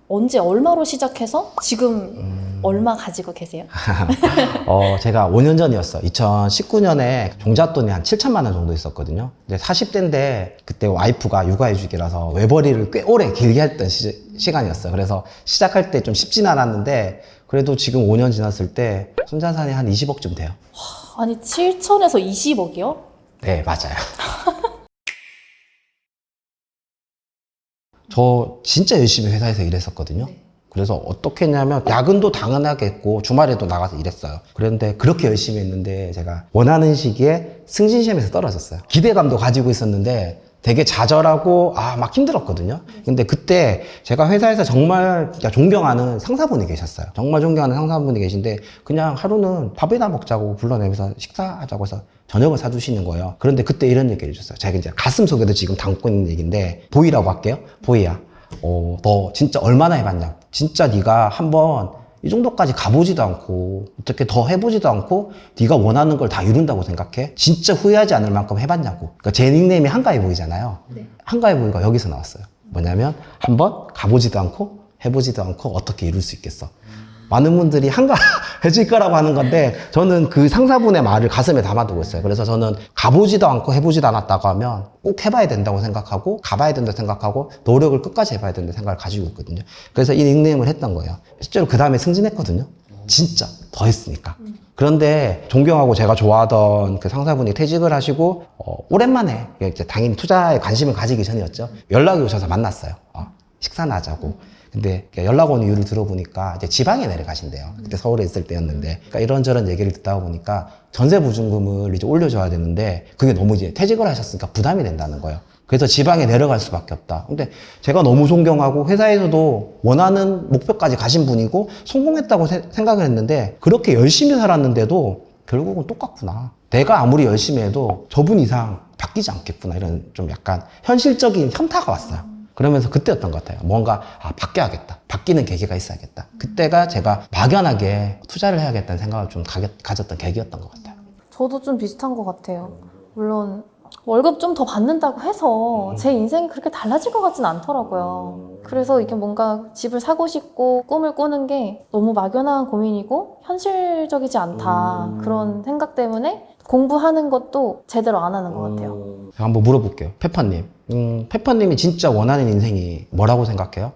언제 얼마로 시작해서 지금 얼마 가지고 계세요? 제가 5년 전이었어. 2019년에 종잣돈이 한 7천만 원 정도 있었거든요. 이제 40대인데 그때 와이프가 육아휴직이라서 외벌이를 꽤 오래 길게 했던 시간이었어요. 그래서 시작할 때 좀 쉽진 않았는데 그래도 지금 5년 지났을 때 순자산이 한 20억쯤 돼요. 아니 7천에서 20억이요? 네, 맞아요. 저 진짜 열심히 회사에서 일했었거든요. 그래서 어떻게 했냐면 야근도 당연하게 했고 주말에도 나가서 일했어요. 그런데 그렇게 열심히 했는데 제가 원하는 시기에 승진시험에서 떨어졌어요. 기대감도 가지고 있었는데 되게 좌절하고 막 힘들었거든요. 근데 그때 제가 회사에서 정말 진짜 존경하는 상사분이 계셨어요. 정말 존경하는 상사분이 계신데 그냥 하루는 밥이나 먹자고 불러내면서 식사하자고 해서 저녁을 사주시는 거예요. 그런데 그때 이런 얘기를 해줬어요. 제가 이제 가슴속에도 지금 담고 있는 얘기인데 보이라고 할게요. 보이야, 너 진짜 얼마나 해봤냐. 진짜 네가 한번 이 정도까지 가보지도 않고 어떻게 더 해보지도 않고 네가 원하는 걸 다 이룬다고 생각해? 진짜 후회하지 않을 만큼 해봤냐고. 그러니까 제 닉네임이 한가해 보이잖아요. 네. 한가해 보이가 여기서 나왔어요. 뭐냐면 한번 가보지도 않고 해보지도 않고 어떻게 이룰 수 있겠어. 많은 분들이 한가해질 거라고 하는 건데 저는 그 상사분의 말을 가슴에 담아두고 있어요. 그래서 저는 가보지도 않고 해보지도 않았다고 하면 꼭 해봐야 된다고 생각하고 가봐야 된다고 생각하고 노력을 끝까지 해봐야 된다는 생각을 가지고 있거든요. 그래서 이 닉네임을 했던 거예요. 실제로 그 다음에 승진했거든요. 진짜 더 했으니까. 그런데 존경하고 제가 좋아하던 그 상사분이 퇴직을 하시고 오랜만에 이제 당연히 투자에 관심을 가지기 전이었죠. 연락이 오셔서 만났어요. 식사나 하자고. 근데 연락 온 이유를 들어보니까 이제 지방에 내려가신대요. 그때 서울에 있을 때였는데. 그러니까 이런저런 얘기를 듣다 보니까 전세 보증금을 이제 올려줘야 되는데 그게 너무 이제 퇴직을 하셨으니까 부담이 된다는 거예요. 그래서 지방에 내려갈 수밖에 없다. 근데 제가 너무 존경하고 회사에서도 원하는 목표까지 가신 분이고 성공했다고 생각을 했는데 그렇게 열심히 살았는데도 결국은 똑같구나. 내가 아무리 열심히 해도 저분 이상 바뀌지 않겠구나. 이런 좀 약간 현실적인 현타가 왔어요. 그러면서 그때였던 것 같아요. 뭔가 바뀌어야겠다. 바뀌는 계기가 있어야겠다. 그때가 제가 막연하게 투자를 해야겠다는 생각을 좀 가졌던 계기였던 것 같아요. 저도 좀 비슷한 것 같아요. 물론 월급 좀 더 받는다고 해서 제 인생이 그렇게 달라질 것 같진 않더라고요. 그래서 이게 뭔가 집을 사고 싶고 꿈을 꾸는 게 너무 막연한 고민이고 현실적이지 않다. 그런 생각 때문에 공부하는 것도 제대로 안 하는 것 같아요. 제가 한번 물어볼게요. 페퍼님. 페퍼님이 진짜 원하는 인생이 뭐라고 생각해요?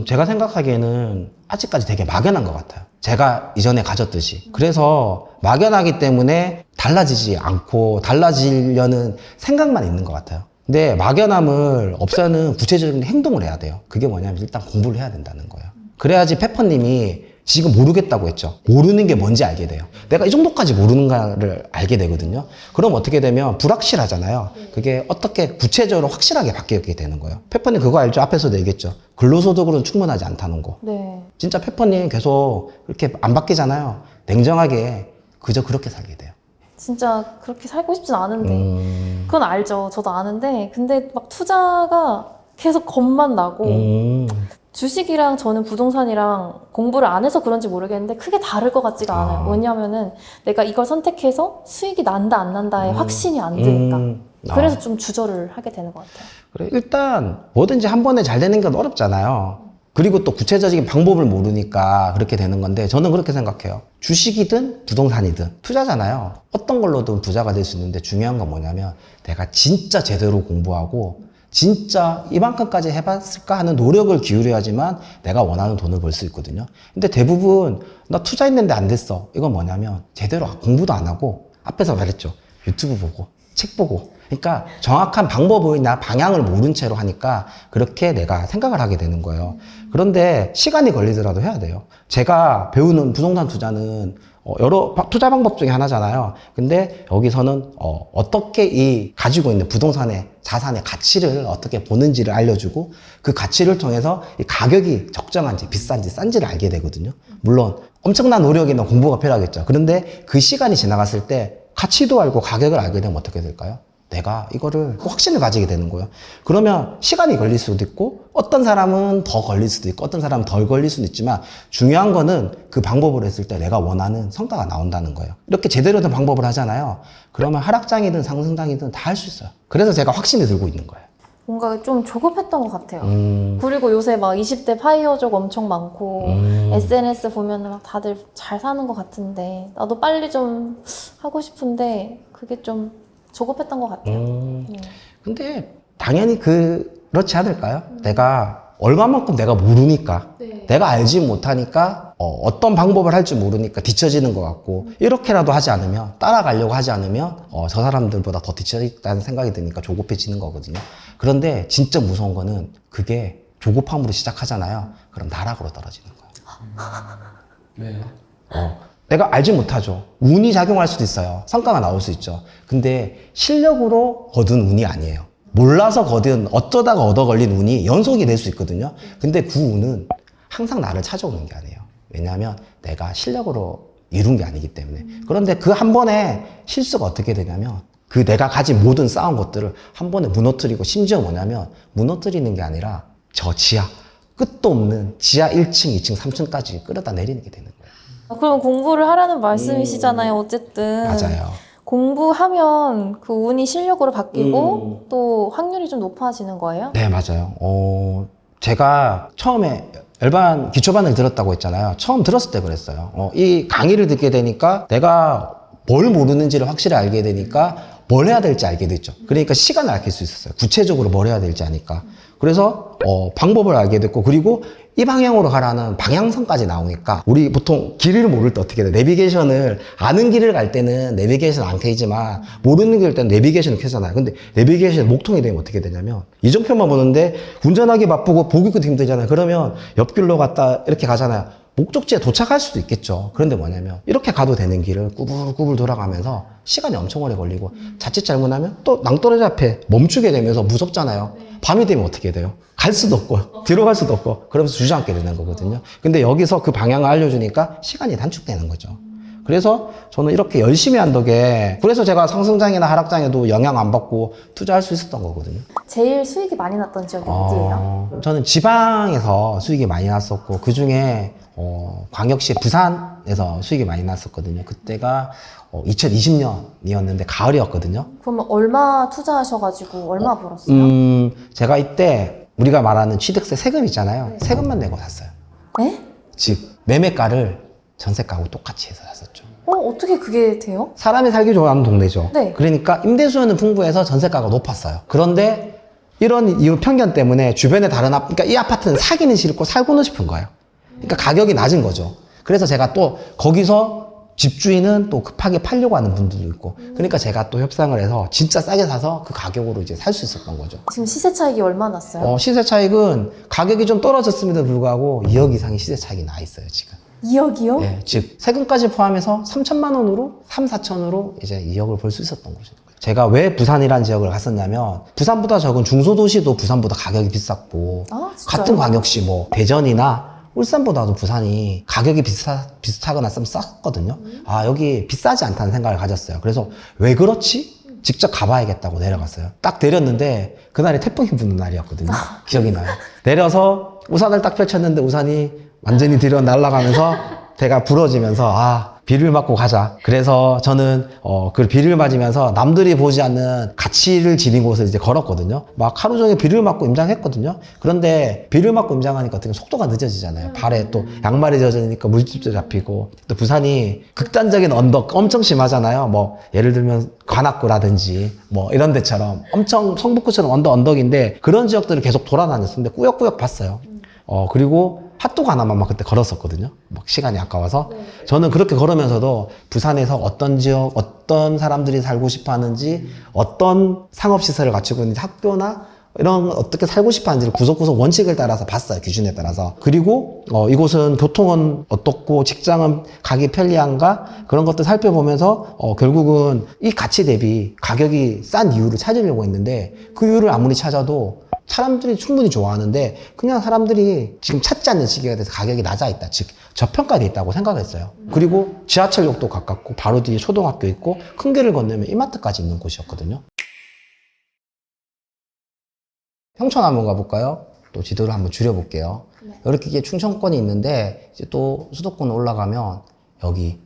제가 생각하기에는 아직까지 되게 막연한 것 같아요. 제가 이전에 가졌듯이. 그래서 막연하기 때문에 달라지지 않고 달라지려는 생각만 있는 것 같아요. 근데 막연함을 없애는 구체적인 행동을 해야 돼요. 그게 뭐냐면 일단 공부를 해야 된다는 거예요. 그래야지 페퍼님이 지금 모르겠다고 했죠. 모르는 게 뭔지 알게 돼요. 내가 이 정도까지 모르는가를 알게 되거든요. 그럼 어떻게 되면 불확실하잖아요. 그게 어떻게 구체적으로 확실하게 바뀌게 되는 거예요. 페퍼님 그거 알죠? 앞에서도 얘기했죠. 근로소득으로는 충분하지 않다는 거. 네. 진짜 페퍼님 계속 이렇게 안 바뀌잖아요. 냉정하게 그저 그렇게 살게 돼요. 진짜 그렇게 살고 싶진 않은데 그건 알죠. 저도 아는데 근데 막 투자가 계속 겁만 나고 주식이랑 저는 부동산이랑 공부를 안 해서 그런지 모르겠는데 크게 다를 것 같지가 않아요. 왜냐면은 내가 이걸 선택해서 수익이 난다 안 난다에 확신이 안 드니까. 그래서 좀 주저를 하게 되는 것 같아요. 그래, 일단 뭐든지 한 번에 잘 되는 건 어렵잖아요. 그리고 또 구체적인 방법을 모르니까 그렇게 되는 건데 저는 그렇게 생각해요. 주식이든 부동산이든 투자잖아요. 어떤 걸로든 부자가 될 수 있는데 중요한 건 뭐냐면 내가 진짜 제대로 공부하고 진짜 이만큼까지 해봤을까 하는 노력을 기울여야지만 내가 원하는 돈을 벌 수 있거든요. 근데 대부분 나 투자했는데 안 됐어. 이건 뭐냐면 제대로 공부도 안 하고 앞에서 말했죠. 유튜브 보고 책 보고 그러니까 정확한 방법이나 방향을 모른 채로 하니까 그렇게 내가 생각을 하게 되는 거예요. 그런데 시간이 걸리더라도 해야 돼요. 제가 배우는 부동산 투자는 여러 투자 방법 중에 하나잖아요. 근데 여기서는 어떻게 이 가지고 있는 부동산의 자산의 가치를 어떻게 보는지를 알려주고 그 가치를 통해서 이 가격이 적정한지 비싼지 싼지를 알게 되거든요. 물론 엄청난 노력이나 공부가 필요하겠죠. 그런데 그 시간이 지나갔을 때 가치도 알고 가격을 알게 되면 어떻게 될까요? 내가 이거를 확신을 가지게 되는 거예요. 그러면 시간이 걸릴 수도 있고 어떤 사람은 더 걸릴 수도 있고 어떤 사람은 덜 걸릴 수도 있지만 중요한 거는 그 방법을 했을 때 내가 원하는 성과가 나온다는 거예요. 이렇게 제대로 된 방법을 하잖아요. 그러면 하락장이든 상승장이든 다 할 수 있어요. 그래서 제가 확신이 들고 있는 거예요. 뭔가 좀 조급했던 것 같아요. 그리고 요새 막 20대 파이어족 엄청 많고 SNS 보면은 막 다들 잘 사는 것 같은데 나도 빨리 좀 하고 싶은데 그게 좀 조급했던 것 같아요. 근데 당연히 그렇지 않을까요? 내가 얼마만큼 내가 모르니까 네. 내가 알지 못하니까 어떤 방법을 할지 모르니까 뒤처지는 것 같고 이렇게라도 하지 않으면 따라가려고 하지 않으면 저 사람들보다 더 뒤처있다는 생각이 드니까 조급해지는 거거든요. 그런데 진짜 무서운 거는 그게 조급함으로 시작하잖아요. 그럼 나락으로 떨어지는 거예요. 왜요? 내가 알지 못하죠. 운이 작용할 수도 있어요. 성과가 나올 수 있죠. 근데 실력으로 거둔 운이 아니에요. 몰라서 거둔 어쩌다가 얻어 걸린 운이 연속이 될 수 있거든요. 근데 그 운은 항상 나를 찾아오는 게 아니에요. 왜냐하면 내가 실력으로 이룬 게 아니기 때문에. 그런데 그 한 번에 실수가 어떻게 되냐면 그 내가 가진 모든 쌓은 것들을 한 번에 무너뜨리고 심지어 뭐냐면 무너뜨리는 게 아니라 저 지하 끝도 없는 지하 1층, 2층, 3층까지 끌어다 내리는 게 되는 거예요. 그럼 공부를 하라는 말씀이시잖아요. 어쨌든. 맞아요. 공부하면 그 운이 실력으로 바뀌고 또 확률이 좀 높아지는 거예요? 네, 맞아요. 제가 처음에 일반 기초반을 들었다고 했잖아요. 처음 들었을 때 그랬어요. 이 강의를 듣게 되니까 내가 뭘 모르는지를 확실히 알게 되니까 뭘 해야 될지 알게 됐죠. 그러니까 시간을 아낄 수 있었어요. 구체적으로 뭘 해야 될지 아니까. 그래서 방법을 알게 됐고 그리고 이 방향으로 가라는 방향성까지 나오니까 우리 보통 길을 모를 때 어떻게 돼? 내비게이션을 아는 길을 갈 때는 내비게이션 안 켜지만 모르는 길일 때는 내비게이션을 켜잖아요. 근데 내비게이션 목통이 되면 어떻게 되냐면 이정표만 보는데 운전하기 바쁘고 보기도 힘들잖아요. 그러면 옆길로 갔다 이렇게 가잖아요. 목적지에 도착할 수도 있겠죠. 그런데 뭐냐면 이렇게 가도 되는 길을 꾸불꾸불 돌아가면서 시간이 엄청 오래 걸리고 자칫 잘못하면 또 낭떠러지 앞에 멈추게 되면서 무섭잖아요. 밤이 되면 어떻게 돼요? 갈 수도 없고 뒤로 갈 수도 없고 그러면서 주저앉게 되는 거거든요. 근데 여기서 그 방향을 알려주니까 시간이 단축되는 거죠. 그래서 저는 이렇게 열심히 한 덕에 그래서 제가 상승장이나 하락장에도 영향 안 받고 투자할 수 있었던 거거든요. 제일 수익이 많이 났던 지역이 어디예요? 저는 지방에서 수익이 많이 났었고 그 중에 광역시 부산에서 수익이 많이 났었거든요. 그때가 2020년이었는데 가을이었거든요. 그러면 얼마 투자하셔가지고 얼마 벌었어요? 제가 이때 우리가 말하는 취득세 세금 있잖아요. 세금만 내고 샀어요. 네? 즉 매매가를 전세가하고 똑같이 해서 샀었죠. 어떻게 그게 돼요? 사람이 살기 좋아하는 동네죠. 네. 그러니까 임대수요는 풍부해서 전세가가 높았어요. 그런데 이런 이유 편견 때문에 주변에 다른 그러니까 이 아파트는 사기는 싫고 살고는 싶은 거예요. 그러니까 가격이 낮은 거죠. 그래서 제가 또 거기서 집주인은 또 급하게 팔려고 하는 분들도 있고 그러니까 제가 또 협상을 해서 진짜 싸게 사서 그 가격으로 이제 살 수 있었던 거죠. 지금 시세 차익이 얼마 났어요? 시세 차익은 가격이 좀 떨어졌음에도 불구하고 2억 이상의 시세 차익이 나 있어요, 지금. 2억이요? 예, 즉 세금까지 포함해서 3천만 원으로 3, 4천으로 이제 2억을 벌 수 있었던 거죠. 제가 왜 부산이라는 지역을 갔었냐면 부산보다 적은 중소도시도 부산보다 가격이 비쌌고 진짜요? 같은 광역시 뭐 대전이나 울산보다도 부산이 가격이 비슷하거나 좀 쌌거든요. 여기 비싸지 않다는 생각을 가졌어요. 그래서 왜 그렇지? 직접 가봐야겠다고 내려갔어요. 딱 내렸는데 그날이 태풍이 부는 날이었거든요. 기억이 나요. 내려서 우산을 딱 펼쳤는데 우산이 완전히 뒤로 날아가면서 배가 부러지면서 비를 맞고 가자. 그래서 저는 그 비를 맞으면서 남들이 보지 않는 가치를 지닌 곳을 이제 걸었거든요. 막 하루 종일 비를 맞고 임장했거든요. 그런데 비를 맞고 임장하니까 어떻게 속도가 늦어지잖아요. 발에 또 양말이 젖으니까 물집도 잡히고 또 부산이 극단적인 언덕 엄청 심하잖아요. 뭐 예를 들면 관악구라든지 뭐 이런 데처럼 엄청 성북구처럼 언덕인데 그런 지역들을 계속 돌아다녔었는데 꾸역꾸역 봤어요. 그리고 핫도그 하나만 막 그때 걸었었거든요. 막 시간이 아까워서. 저는 그렇게 걸으면서도 부산에서 어떤 지역, 어떤 사람들이 살고 싶어 하는지, 어떤 상업시설을 갖추고 있는지, 학교나 이런 어떻게 살고 싶어 하는지를 구석구석 원칙을 따라서 봤어요. 기준에 따라서. 그리고 이곳은 교통은 어떻고 직장은 가기 편리한가 그런 것들 살펴보면서 결국은 이 가치 대비 가격이 싼 이유를 찾으려고 했는데 그 이유를 아무리 찾아도 사람들이 충분히 좋아하는데 그냥 사람들이 지금 찾지 않는 시기가 돼서 가격이 낮아 있다. 즉 저평가돼 있다고 생각했어요. 그리고 지하철역도 가깝고 바로 뒤에 초등학교 있고 큰 길을 건너면 이마트까지 있는 곳이었거든요. 평촌 한번 가볼까요? 또 지도를 한번 줄여볼게요. 이렇게 이게 충청권이 있는데 이제 또 수도권 올라가면 여기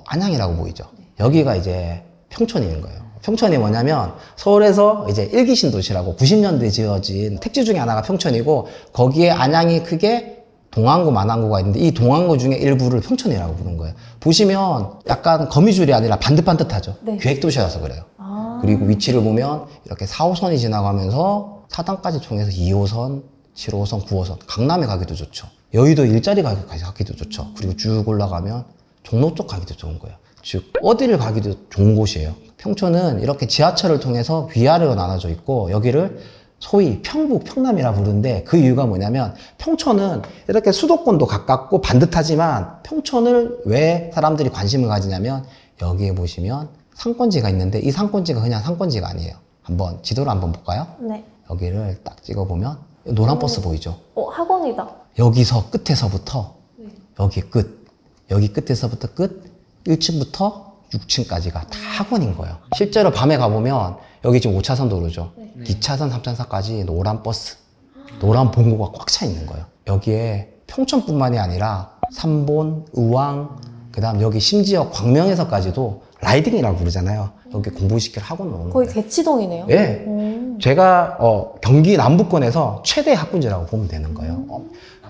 안양이라고 보이죠. 여기가 이제 평촌인 거예요. 평촌이 뭐냐면 서울에서 이제 1기 신도시라고 90년대에 지어진 택지 중에 하나가 평촌이고 거기에 안양이 크게 동안구, 만안구가 있는데 이 동안구 중에 일부를 평촌이라고 부르는 거예요. 보시면 약간 거미줄이 아니라 반듯반듯하죠. 네. 계획도시라서 그래요. 아. 그리고 위치를 보면 이렇게 4호선이 지나가면서 사당까지 통해서 2호선, 7호선, 9호선 강남에 가기도 좋죠. 여의도 일자리 가기도 좋죠. 그리고 쭉 올라가면 종로 쪽 가기도 좋은 거예요. 즉 어디를 가기도 좋은 곳이에요. 평촌은 이렇게 지하철을 통해서 위아래로 나눠져 있고 여기를 소위 평북, 평남이라 부르는데 그 이유가 뭐냐면 평촌은 이렇게 수도권도 가깝고 반듯하지만 평촌을 왜 사람들이 관심을 가지냐면 여기에 보시면 상권지가 있는데 이 상권지가 그냥 상권지가 아니에요. 한번 지도를 한번 볼까요? 네. 여기를 딱 찍어보면 노란 버스 보이죠? 학원이다. 여기서 끝에서부터 네. 여기 끝, 여기 끝에서부터 끝 1층부터 6층까지가 다 학원인 거예요. 실제로 밤에 가보면 여기 지금 5차선 도로죠. 네. 2차선, 3차선까지 노란 버스, 노란 봉고가 꽉 차 있는 거예요. 여기에 평촌뿐만이 아니라 삼본, 의왕, 그 다음 여기 심지어 광명에서까지도 라이딩이라고 부르잖아요. 여기 공부시킬 학원 오는 거의 거예요. 대치동이네요. 예. 제가 경기 남부권에서 최대 학군지라고 보면 되는 거예요.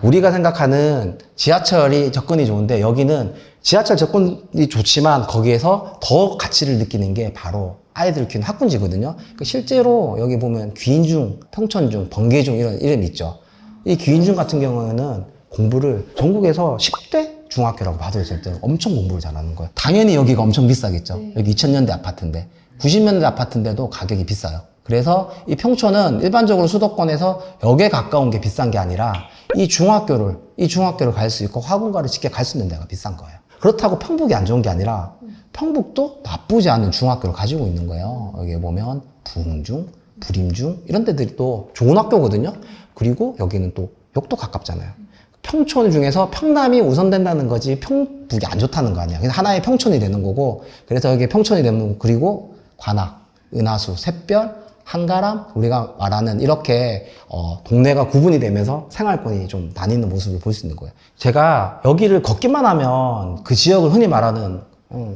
우리가 생각하는 지하철이 접근이 좋은데 여기는 지하철 접근이 좋지만 거기에서 더 가치를 느끼는 게 바로 아이들 키우는 학군지거든요. 실제로 여기 보면 귀인중, 평촌중, 번개중 이런 이름이 있죠. 이 귀인중 같은 경우에는 공부를 전국에서 10대 중학교라고 봐도 있을 때 엄청 공부를 잘하는 거예요. 당연히 여기가 엄청 비싸겠죠. 여기 2000년대 아파트인데 90년대 아파트인데도 가격이 비싸요. 그래서 이 평촌은 일반적으로 수도권에서 역에 가까운 게 비싼 게 아니라 이 중학교를 갈 수 있고 학원가를 쉽게 갈 수 있는 데가 비싼 거예요. 그렇다고 평북이 안 좋은 게 아니라 평북도 나쁘지 않은 중학교를 가지고 있는 거예요. 여기 보면 부흥중, 불임중 이런 데들이 또 좋은 학교거든요. 그리고 여기는 또 역도 가깝잖아요. 평촌 중에서 평남이 우선된다는 거지 평북이 안 좋다는 거 아니야. 그래서 하나의 평촌이 되는 거고 그래서 여기 평촌이 되는 그리고 관악, 은하수, 샛별, 한가람 우리가 말하는 이렇게 동네가 구분이 되면서 생활권이 좀 나뉘는 모습을 볼 수 있는 거예요. 제가 여기를 걷기만 하면 그 지역을 흔히 말하는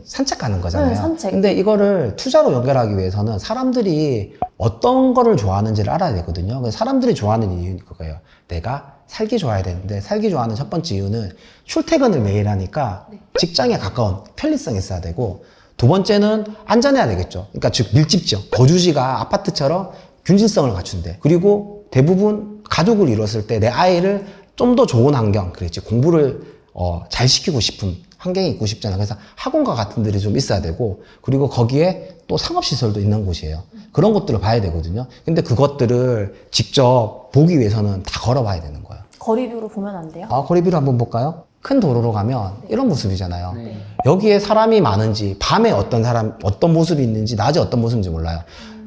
산책하는 거잖아요. 네, 산책. 근데 이거를 투자로 연결하기 위해서는 사람들이 어떤 거를 좋아하는지를 알아야 되거든요. 그래서 사람들이 좋아하는 이유는 그거예요. 내가 살기 좋아야 되는데 살기 좋아하는 첫 번째 이유는 출퇴근을 매일 하니까 직장에 가까운 편리성이 있어야 되고 두 번째는 안전해야 되겠죠. 그러니까 즉 밀집지역, 거주지가 아파트처럼 균질성을 갖춘대. 그리고 대부분 가족을 이뤘을 때 내 아이를 좀 더 좋은 환경, 그렇지 공부를 잘 시키고 싶은 환경이 있고 싶잖아요. 그래서 학원과 같은 데들이 좀 있어야 되고 그리고 거기에 또 상업시설도 있는 곳이에요. 그런 것들을 봐야 되거든요. 근데 그것들을 직접 보기 위해서는 다 걸어봐야 되는 거예요. 거리뷰로 보면 안 돼요? 거리뷰를 한번 볼까요? 큰 도로로 가면 이런 모습이잖아요. 여기에 사람이 많은지 밤에 어떤 모습이 있는지 낮에 어떤 모습인지 몰라요.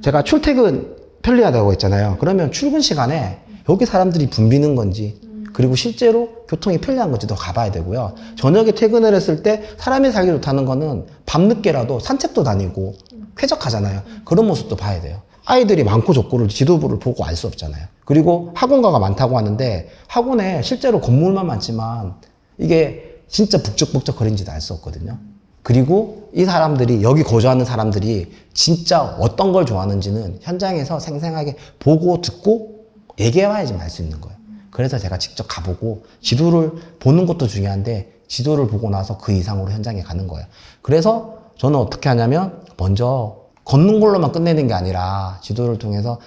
제가 출퇴근 편리하다고 했잖아요. 그러면 출근 시간에 여기 사람들이 붐비는 건지 그리고 실제로 교통이 편리한 건지도 가봐야 되고요. 저녁에 퇴근을 했을 때 사람이 살기 좋다는 거는 밤늦게라도 산책도 다니고 쾌적하잖아요. 그런 모습도 봐야 돼요. 아이들이 많고 적고를 지도부를 보고 알 수 없잖아요. 그리고 학원가가 많다고 하는데 학원에 실제로 건물만 많지만 이게 진짜 북적북적 거린지도 알 수 없거든요. 그리고 이 사람들이 여기 거주하는 사람들이 진짜 어떤 걸 좋아하는지는 현장에서 생생하게 보고 듣고 얘기해봐야지 알 수 있는 거예요. 그래서 제가 직접 가보고 지도를 보는 것도 중요한데 지도를 보고 나서 그 이상으로 현장에 가는 거예요. 그래서 저는 어떻게 하냐면 먼저 걷는 걸로만 끝내는 게 아니라 지도를 통해서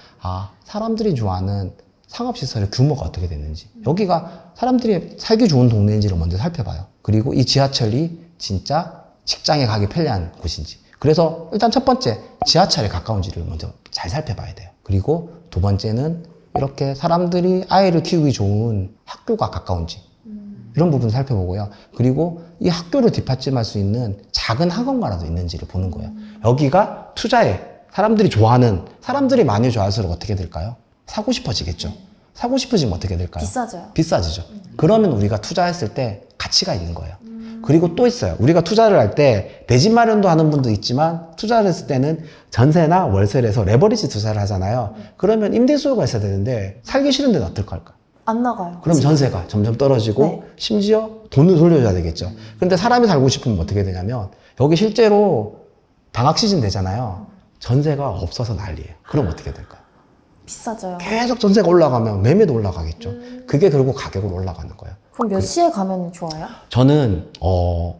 사람들이 좋아하는 상업시설의 규모가 어떻게 되는지 여기가 사람들이 살기 좋은 동네인지를 먼저 살펴봐요. 그리고 이 지하철이 진짜 직장에 가기 편리한 곳인지 그래서 일단 첫 번째 지하철에 가까운지를 먼저 잘 살펴봐야 돼요. 그리고 두 번째는 이렇게 사람들이 아이를 키우기 좋은 학교가 가까운지 이런 부분 살펴보고요. 그리고 이 학교를 뒷받침할 수 있는 작은 학원가라도 있는지를 보는 거예요. 여기가 투자에 사람들이 좋아하는 사람들이 많이 좋아할수록 어떻게 될까요? 사고 싶어지겠죠. 사고 싶어지면 어떻게 될까요? 비싸져요. 비싸지죠. 그러면 우리가 투자했을 때 가치가 있는 거예요. 그리고 또 있어요. 우리가 투자를 할 때 내 집 마련도 하는 분도 있지만 투자를 했을 때는 전세나 월세를 해서 레버리지 투자를 하잖아요. 그러면 임대수요가 있어야 되는데 살기 싫은 데는 어떨까 할까? 안 나가요. 그럼 전세가 점점 떨어지고 네. 심지어 돈을 돌려줘야 되겠죠. 근데 사람이 살고 싶으면 어떻게 되냐면 여기 실제로 방학 시즌 되잖아요. 전세가 없어서 난리예요. 그럼 어떻게 될까요? 비싸져요. 계속 전세가 올라가면 매매도 올라가겠죠. 그게 결국 가격으로 올라가는 거예요. 그럼 몇 시에 가면 좋아요? 저는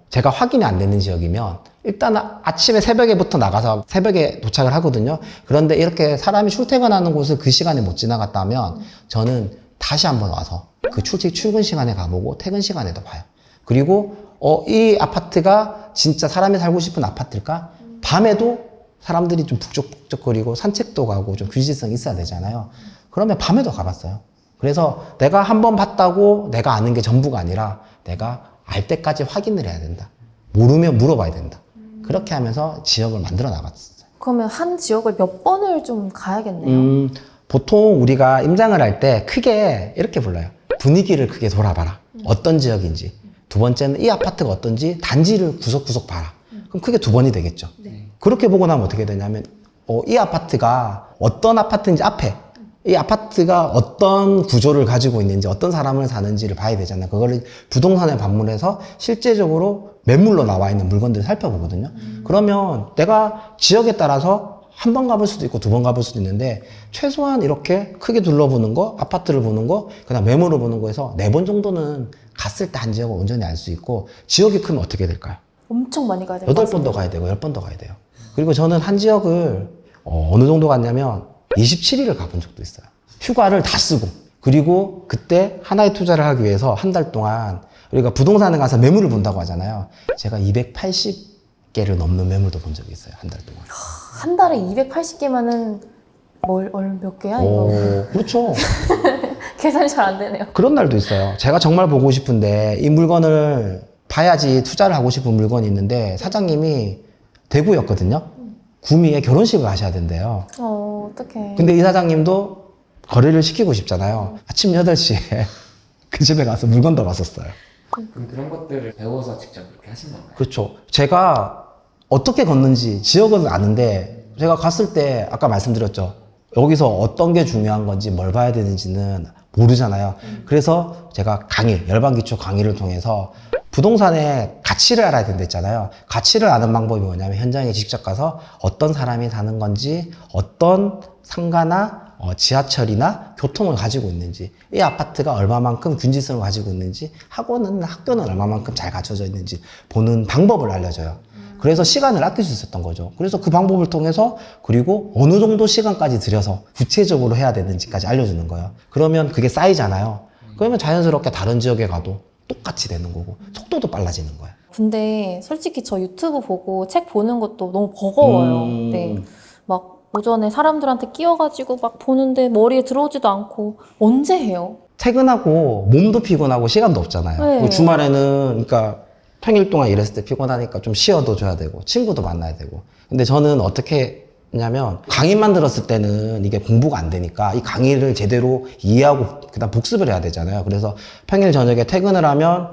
제가 확인이 안 되는 지역이면 일단 아침에 새벽에부터 나가서 새벽에 도착을 하거든요. 그런데 이렇게 사람이 출퇴근하는 곳을 그 시간에 못 지나갔다면 저는 다시 한번 와서 그 출근 시간에 가보고 퇴근 시간에도 봐요. 그리고 이 아파트가 진짜 사람이 살고 싶은 아파트일까? 밤에도 사람들이 좀 북적북적거리고 산책도 가고 좀 규칙성이 있어야 되잖아요. 그러면 밤에도 가봤어요. 그래서 내가 한번 봤다고 내가 아는 게 전부가 아니라 내가 알 때까지 확인을 해야 된다. 모르면 물어봐야 된다. 그렇게 하면서 지역을 만들어 나갔어요. 그러면 한 지역을 몇 번을 좀 가야겠네요. 보통 우리가 임장을 할 때 크게 이렇게 불러요. 분위기를 크게 돌아봐라. 어떤 지역인지. 두 번째는 이 아파트가 어떤지 단지를 구석구석 봐라. 그럼 크게 두 번이 되겠죠. 네. 그렇게 보고 나면 어떻게 되냐면 이 아파트가 어떤 아파트인지 앞에 이 아파트가 어떤 구조를 가지고 있는지 어떤 사람을 사는지를 봐야 되잖아요. 그거를 부동산에 방문해서 실제적으로 매물로 나와 있는 물건들을 살펴보거든요. 그러면 내가 지역에 따라서 한 번 가볼 수도 있고 두 번 가볼 수도 있는데 최소한 이렇게 크게 둘러보는 거, 아파트를 보는 거, 그다음 매물을 보는 거에서 4번 정도는 갔을 때 한 지역을 온전히 알 수 있고 지역이 크면 어떻게 될까요? 엄청 많이 가야 될것 8번 더 가야 되고 10번 더 가야 돼요. 그리고 저는 한 지역을 어느 정도 갔냐면 27일을 가본 적도 있어요. 휴가를 다 쓰고 그리고 그때 하나의 투자를 하기 위해서 한 달 동안 우리가 부동산에 가서 매물을 본다고 하잖아요. 제가 280개를 넘는 매물도 본 적이 있어요. 한 달 동안. 한 달에 280개면은 몇 개야 이거? 그렇죠. 계산이 잘 안 되네요. 그런 날도 있어요. 제가 정말 보고 싶은데 이 물건을 봐야지 투자를 하고 싶은 물건이 있는데 사장님이 대구였거든요. 구미에 결혼식을 하셔야 된대요. 어떡해. 근데 이 사장님도 거래를 시키고 싶잖아요. 아침 8시에 그 집에 가서 물건도 봤었어요. 그럼 그런 것들을 배워서 직접 그렇게 하신 건가요? 그렇죠. 제가 어떻게 걷는지 지역은 아는데 제가 갔을 때 아까 말씀드렸죠. 여기서 어떤 게 중요한 건지 뭘 봐야 되는지는 모르잖아요. 그래서 제가 열반기초 강의를 통해서 부동산의 가치를 알아야 된다 했잖아요. 가치를 아는 방법이 뭐냐면 현장에 직접 가서 어떤 사람이 사는 건지 어떤 상가나 지하철이나 교통을 가지고 있는지 이 아파트가 얼마만큼 균질성을 가지고 있는지 학교는 얼마만큼 잘 갖춰져 있는지 보는 방법을 알려줘요. 그래서 시간을 아낄 수 있었던 거죠. 그래서 그 방법을 통해서 그리고 어느 정도 시간까지 들여서 구체적으로 해야 되는지까지 알려주는 거예요. 그러면 그게 쌓이잖아요. 그러면 자연스럽게 다른 지역에 가도 똑같이 되는 거고 속도도 빨라지는 거예요. 근데 솔직히 저 유튜브 보고 책 보는 것도 너무 버거워요. 네. 막 오전에 사람들한테 끼워가지고 막 보는데 머리에 들어오지도 않고 언제 해요? 퇴근하고 몸도 피곤하고 시간도 없잖아요. 네. 그리고 주말에는 그러니까 평일 동안 일했을 때 피곤하니까 좀 쉬어도 줘야 되고 친구도 만나야 되고. 근데 저는 어떻게 했냐면 강의만 들었을 때는 이게 공부가 안 되니까 이 강의를 제대로 이해하고 그다음 복습을 해야 되잖아요. 그래서 평일 저녁에 퇴근을 하면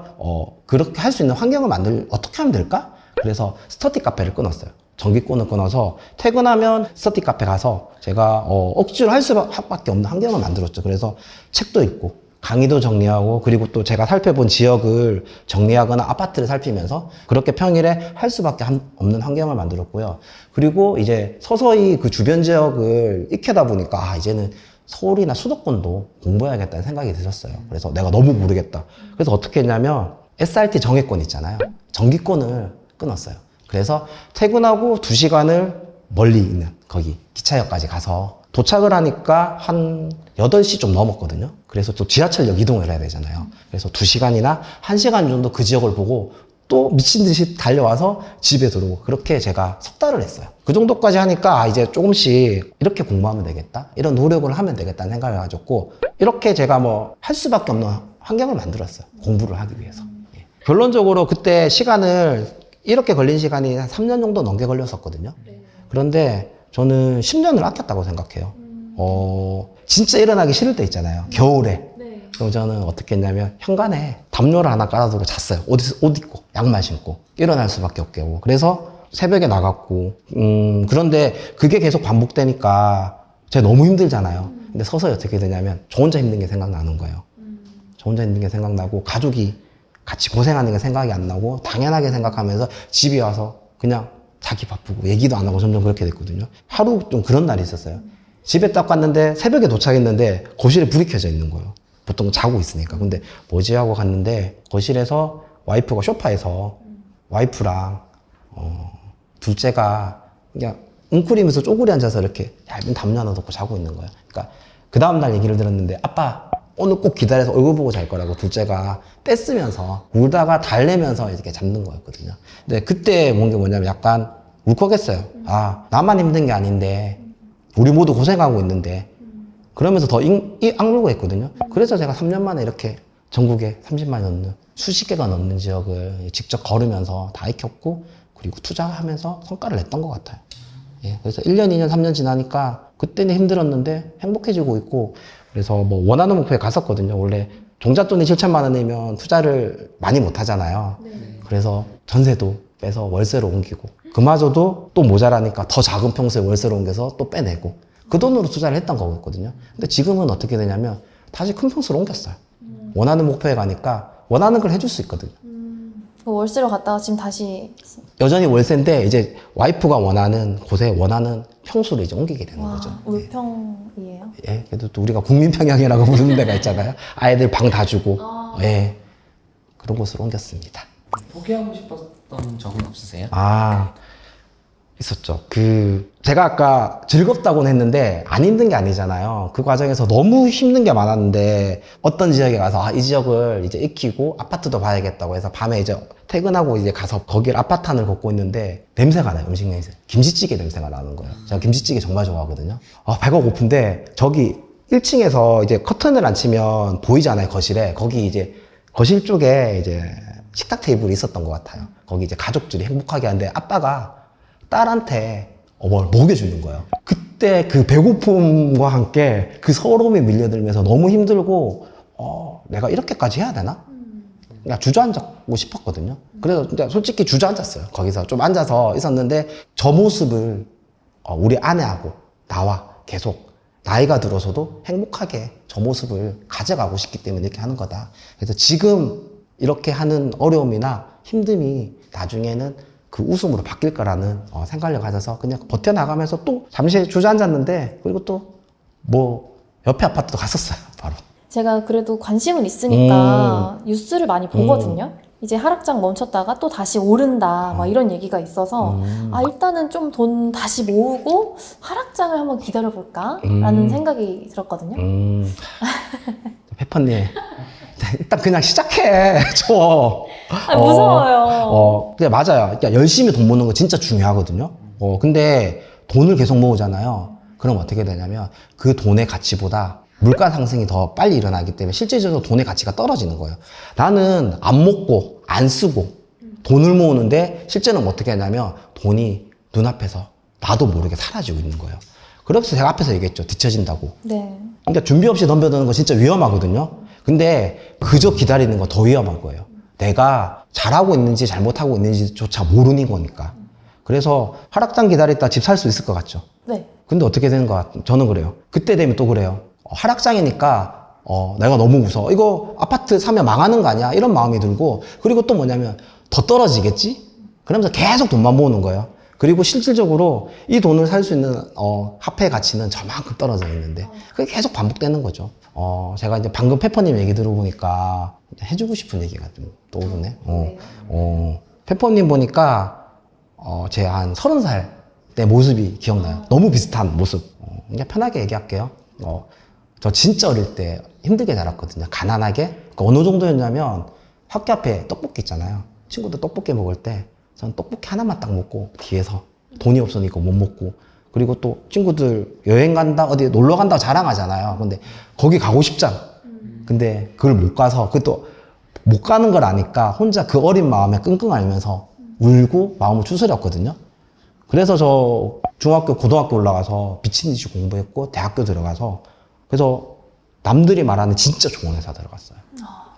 그렇게 할 수 있는 환경을 어떻게 하면 될까? 그래서 스터디 카페를 끊었어요. 전기권을 끊어서 퇴근하면 스터디 카페 가서 제가 억지로 할 수밖에 없는 환경을 만들었죠. 그래서 책도 읽고 강의도 정리하고 그리고 또 제가 살펴본 지역을 정리하거나 아파트를 살피면서 그렇게 평일에 할 수밖에 없는 환경을 만들었고요. 그리고 이제 서서히 그 주변 지역을 익혀다 보니까 이제는 서울이나 수도권도 공부해야겠다는 생각이 들었어요. 그래서 내가 너무 모르겠다. 그래서 어떻게 했냐면 SRT 정액권 있잖아요. 정기권을 끊었어요. 그래서 퇴근하고 2시간을 멀리 있는 거기 기차역까지 가서 도착을 하니까 한 8시 좀 넘었거든요. 그래서 또 지하철역 이동을 해야 되잖아요. 그래서 2시간이나 1시간 정도 그 지역을 보고 또 미친 듯이 달려와서 집에 들어오고 그렇게 제가 석 달을 했어요. 그 정도까지 하니까 이제 조금씩 이렇게 공부하면 되겠다. 이런 노력을 하면 되겠다는 생각을 가졌고 이렇게 제가 뭐 할 수밖에 없는 환경을 만들었어요. 공부를 하기 위해서. 예. 결론적으로 그때 이렇게 걸린 시간이 한 3년 정도 넘게 걸렸었거든요. 그런데 저는 10년을 아꼈다고 생각해요. 진짜 일어나기 싫을 때 있잖아요. 겨울에. 그럼 저는 어떻게 했냐면 현관에 담요를 하나 깔아두고 잤어요. 옷 입고 양말 신고 일어날 수밖에 없게 하고 그래서 새벽에 나갔고 그런데 그게 계속 반복되니까 제가 너무 힘들잖아요. 근데 서서히 어떻게 되냐면 저 혼자 힘든 게 생각나는 거예요. 저 혼자 힘든 게 생각나고 가족이 같이 고생하는 게 생각이 안 나고 당연하게 생각하면서 집에 와서 그냥 자기 바쁘고 얘기도 안 하고 점점 그렇게 됐거든요. 하루 좀 그런 날이 있었어요. 집에 딱 갔는데 새벽에 도착했는데 거실에 불이 켜져 있는 거예요. 보통 자고 있으니까. 근데 뭐지 하고 갔는데 거실에서 와이프가 소파에서 와이프랑 둘째가 그냥 웅크리면서 쪼그리 앉아서 이렇게 얇은 담요 하나 덮고 자고 있는 거예요. 그러니까 그 다음날 얘기를 들었는데 아빠 오늘 꼭 기다려서 얼굴 보고 잘 거라고 둘째가 떼쓰면서 울다가 달래면서 이렇게 잠든 거였거든요. 근데 그때 본 게 뭐냐면 약간 울컥했어요. 아, 나만 힘든 게 아닌데 우리 모두 고생하고 있는데 그러면서 더 악물고 했거든요. 그래서 제가 3년 만에 이렇게 전국에 30만이 넘는 수십 개가 넘는 지역을 직접 걸으면서 다 익혔고 그리고 투자하면서 성과를 냈던 것 같아요. 예, 그래서 1년, 2년, 3년 지나니까 그때는 힘들었는데 행복해지고 있고 그래서 뭐 원하는 목표에 갔었거든요. 원래 종잣돈이 7천만 원이면 투자를 많이 못 하잖아요. 그래서 전세도 빼서 월세로 옮기고 그마저도 또 모자라니까 더 작은 평수에 월세로 옮겨서 또 빼내고 그 돈으로 투자를 했던 거거든요. 근데 지금은 어떻게 되냐면 다시 큰 평수로 옮겼어요. 원하는 목표에 가니까 원하는 걸 해줄 수 있거든요. 그 월세로 갔다가 지금 다시 여전히 월세인데 이제 와이프가 원하는 곳에 원하는 평수로 이제 옮기게 되는 와, 거죠. 울평이에요? 예, 그래도 또 우리가 국민평양이라고 부르는 데가 있잖아요. 아이들 방 다 주고, 예, 그런 곳으로 옮겼습니다. 포기하고 싶었던 적은 없으세요? 아, 있었죠. 제가 아까 즐겁다고는 했는데 안 힘든 게 아니잖아요. 그 과정에서 너무 힘든 게 많았는데 어떤 지역에 가서 이 지역을 이제 익히고 아파트도 봐야겠다고 해서 밤에 이제 퇴근하고 이제 가서 거기를 아파트 안을 걷고 있는데 냄새가 나요. 음식 냄새. 김치찌개 냄새가 나는 거예요. 제가 김치찌개 정말 좋아하거든요. 배가 고픈데 저기 1층에서 이제 커튼을 안 치면 보이잖아요. 거실에. 거기 이제 거실 쪽에 이제 식탁 테이블이 있었던 것 같아요. 거기 이제 가족들이 행복하게 하는데 아빠가 딸한테 뭘 먹여주는 거예요. 그때 그 배고픔과 함께 그 서러움이 밀려들면서 너무 힘들고 내가 이렇게까지 해야 되나? 그냥 주저앉고 싶었거든요. 그래서 진짜 솔직히 주저앉았어요. 거기서 좀 앉아서 있었는데 저 모습을 우리 아내하고 나와 계속 나이가 들어서도 행복하게 저 모습을 가져가고 싶기 때문에 이렇게 하는 거다. 그래서 지금 이렇게 하는 어려움이나 힘듦이 나중에는 그 웃음으로 바뀔 거라는 생각을 가져서 그냥 버텨나가면서 또 잠시 주저앉았는데 그리고 또 뭐 옆에 아파트도 갔었어요. 바로. 제가 그래도 관심은 있으니까 뉴스를 많이 보거든요. 이제 하락장 멈췄다가 또 다시 오른다 막 이런 얘기가 있어서 일단은 좀 돈 다시 모으고 하락장을 한번 기다려볼까 라는 생각이 들었거든요. 페퍼님 일단 그냥 시작해. 무서워요. 근데 맞아요. 그러니까 열심히 돈 모으는 거 진짜 중요하거든요. 근데 돈을 계속 모으잖아요. 그럼 어떻게 되냐면 그 돈의 가치보다 물가 상승이 더 빨리 일어나기 때문에 실질적으로 돈의 가치가 떨어지는 거예요. 나는 안 먹고 안 쓰고 돈을 모으는데 실제는 어떻게 하냐면 돈이 눈앞에서 나도 모르게 사라지고 있는 거예요. 그래서 제가 앞에서 얘기했죠. 뒤처진다고. 네. 그러니까 준비 없이 덤벼드는 거 진짜 위험하거든요. 근데 그저 기다리는 거 더 위험한 거예요. 내가 잘하고 있는지 잘못하고 있는지조차 모르는 거니까. 그래서 하락장 기다렸다 집 살 수 있을 것 같죠. 네. 근데 어떻게 되는 것 같아요? 저는 그래요. 그때 되면 또 그래요. 하락장이니까 내가 너무 무서워. 이거 아파트 사면 망하는 거 아니야? 이런 마음이 들고 그리고 또 뭐냐면 더 떨어지겠지? 그러면서 계속 돈만 모으는 거예요. 그리고 실질적으로 이 돈을 살 수 있는 화폐 가치는 저만큼 떨어져 있는데 그게 계속 반복되는 거죠. 제가 이제 방금 페퍼님 얘기 들어보니까 해주고 싶은 얘기가 좀 떠오르네. 페퍼님 보니까 제 한 30살 때 모습이 기억나요. 너무 비슷한 모습. 그냥 편하게 얘기할게요. 저 진짜 어릴 때 힘들게 자랐거든요. 가난하게. 그러니까 어느 정도였냐면 학교 앞에 떡볶이 있잖아요. 친구들 떡볶이 먹을 때 전 떡볶이 하나만 딱 먹고 뒤에서 돈이 없으니까 못 먹고 그리고 또 친구들 여행 간다 어디 놀러 간다고 자랑하잖아요. 근데 거기 가고 싶잖아. 근데 그걸 못 가서 그것도 못 가는 걸 아니까 혼자 그 어린 마음에 끙끙 앓면서 울고 마음을 추스렸거든요. 그래서 저 중학교 고등학교 올라가서 미친 듯이 공부했고 대학교 들어가서 그래서 남들이 말하는 진짜 좋은 회사 들어갔어요.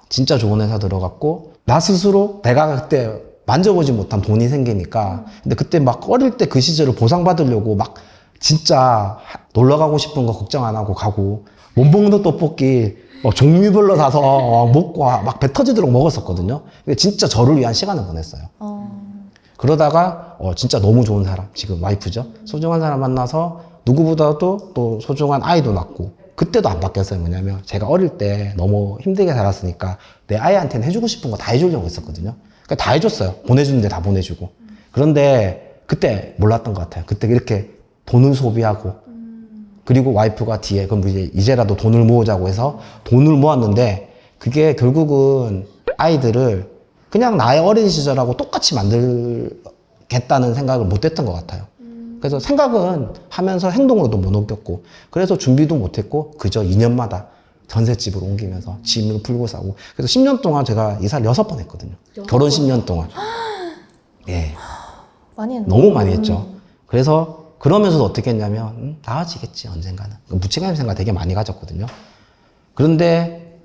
진짜 좋은 회사 들어갔고 나 스스로 내가 그때 만져보지 못한 돈이 생기니까 근데 그때 막 어릴 때 그 시절을 보상받으려고 막 진짜 놀러 가고 싶은 거 걱정 안 하고 가고 못 먹는 떡볶이 종류별로 사서 먹고 막 배 터지도록 먹었었거든요. 근데 진짜 저를 위한 시간을 보냈어요. 그러다가 진짜 너무 좋은 사람, 지금 와이프죠. 소중한 사람 만나서 누구보다도 또 소중한 아이도 낳고 그때도 안 바뀌었어요. 뭐냐면 제가 어릴 때 너무 힘들게 살았으니까 내 아이한테는 해주고 싶은 거 다 해주려고 했었거든요. 그러니까 다 해줬어요. 보내주는데 다 보내주고. 그런데 그때 몰랐던 것 같아요. 그때 이렇게 돈을 소비하고 그리고 와이프가 뒤에 그럼 이제라도 돈을 모으자고 해서 돈을 모았는데 그게 결국은 아이들을 그냥 나의 어린 시절하고 똑같이 만들겠다는 생각을 못 했던 것 같아요. 그래서 생각은 하면서 행동으로도 못 옮겼고 그래서 준비도 못 했고 그저 2년마다 전셋집으로 옮기면서 짐을 풀고 싸고 그래서 10년 동안 제가 이사를 6번 했거든요. 결혼 10년 동안. 예. 많이 했네. 너무 많이 했죠. 그래서 그러면서도 어떻게 했냐면 나아지겠지 언젠가는. 무책임한 생각 되게 많이 가졌거든요. 그런데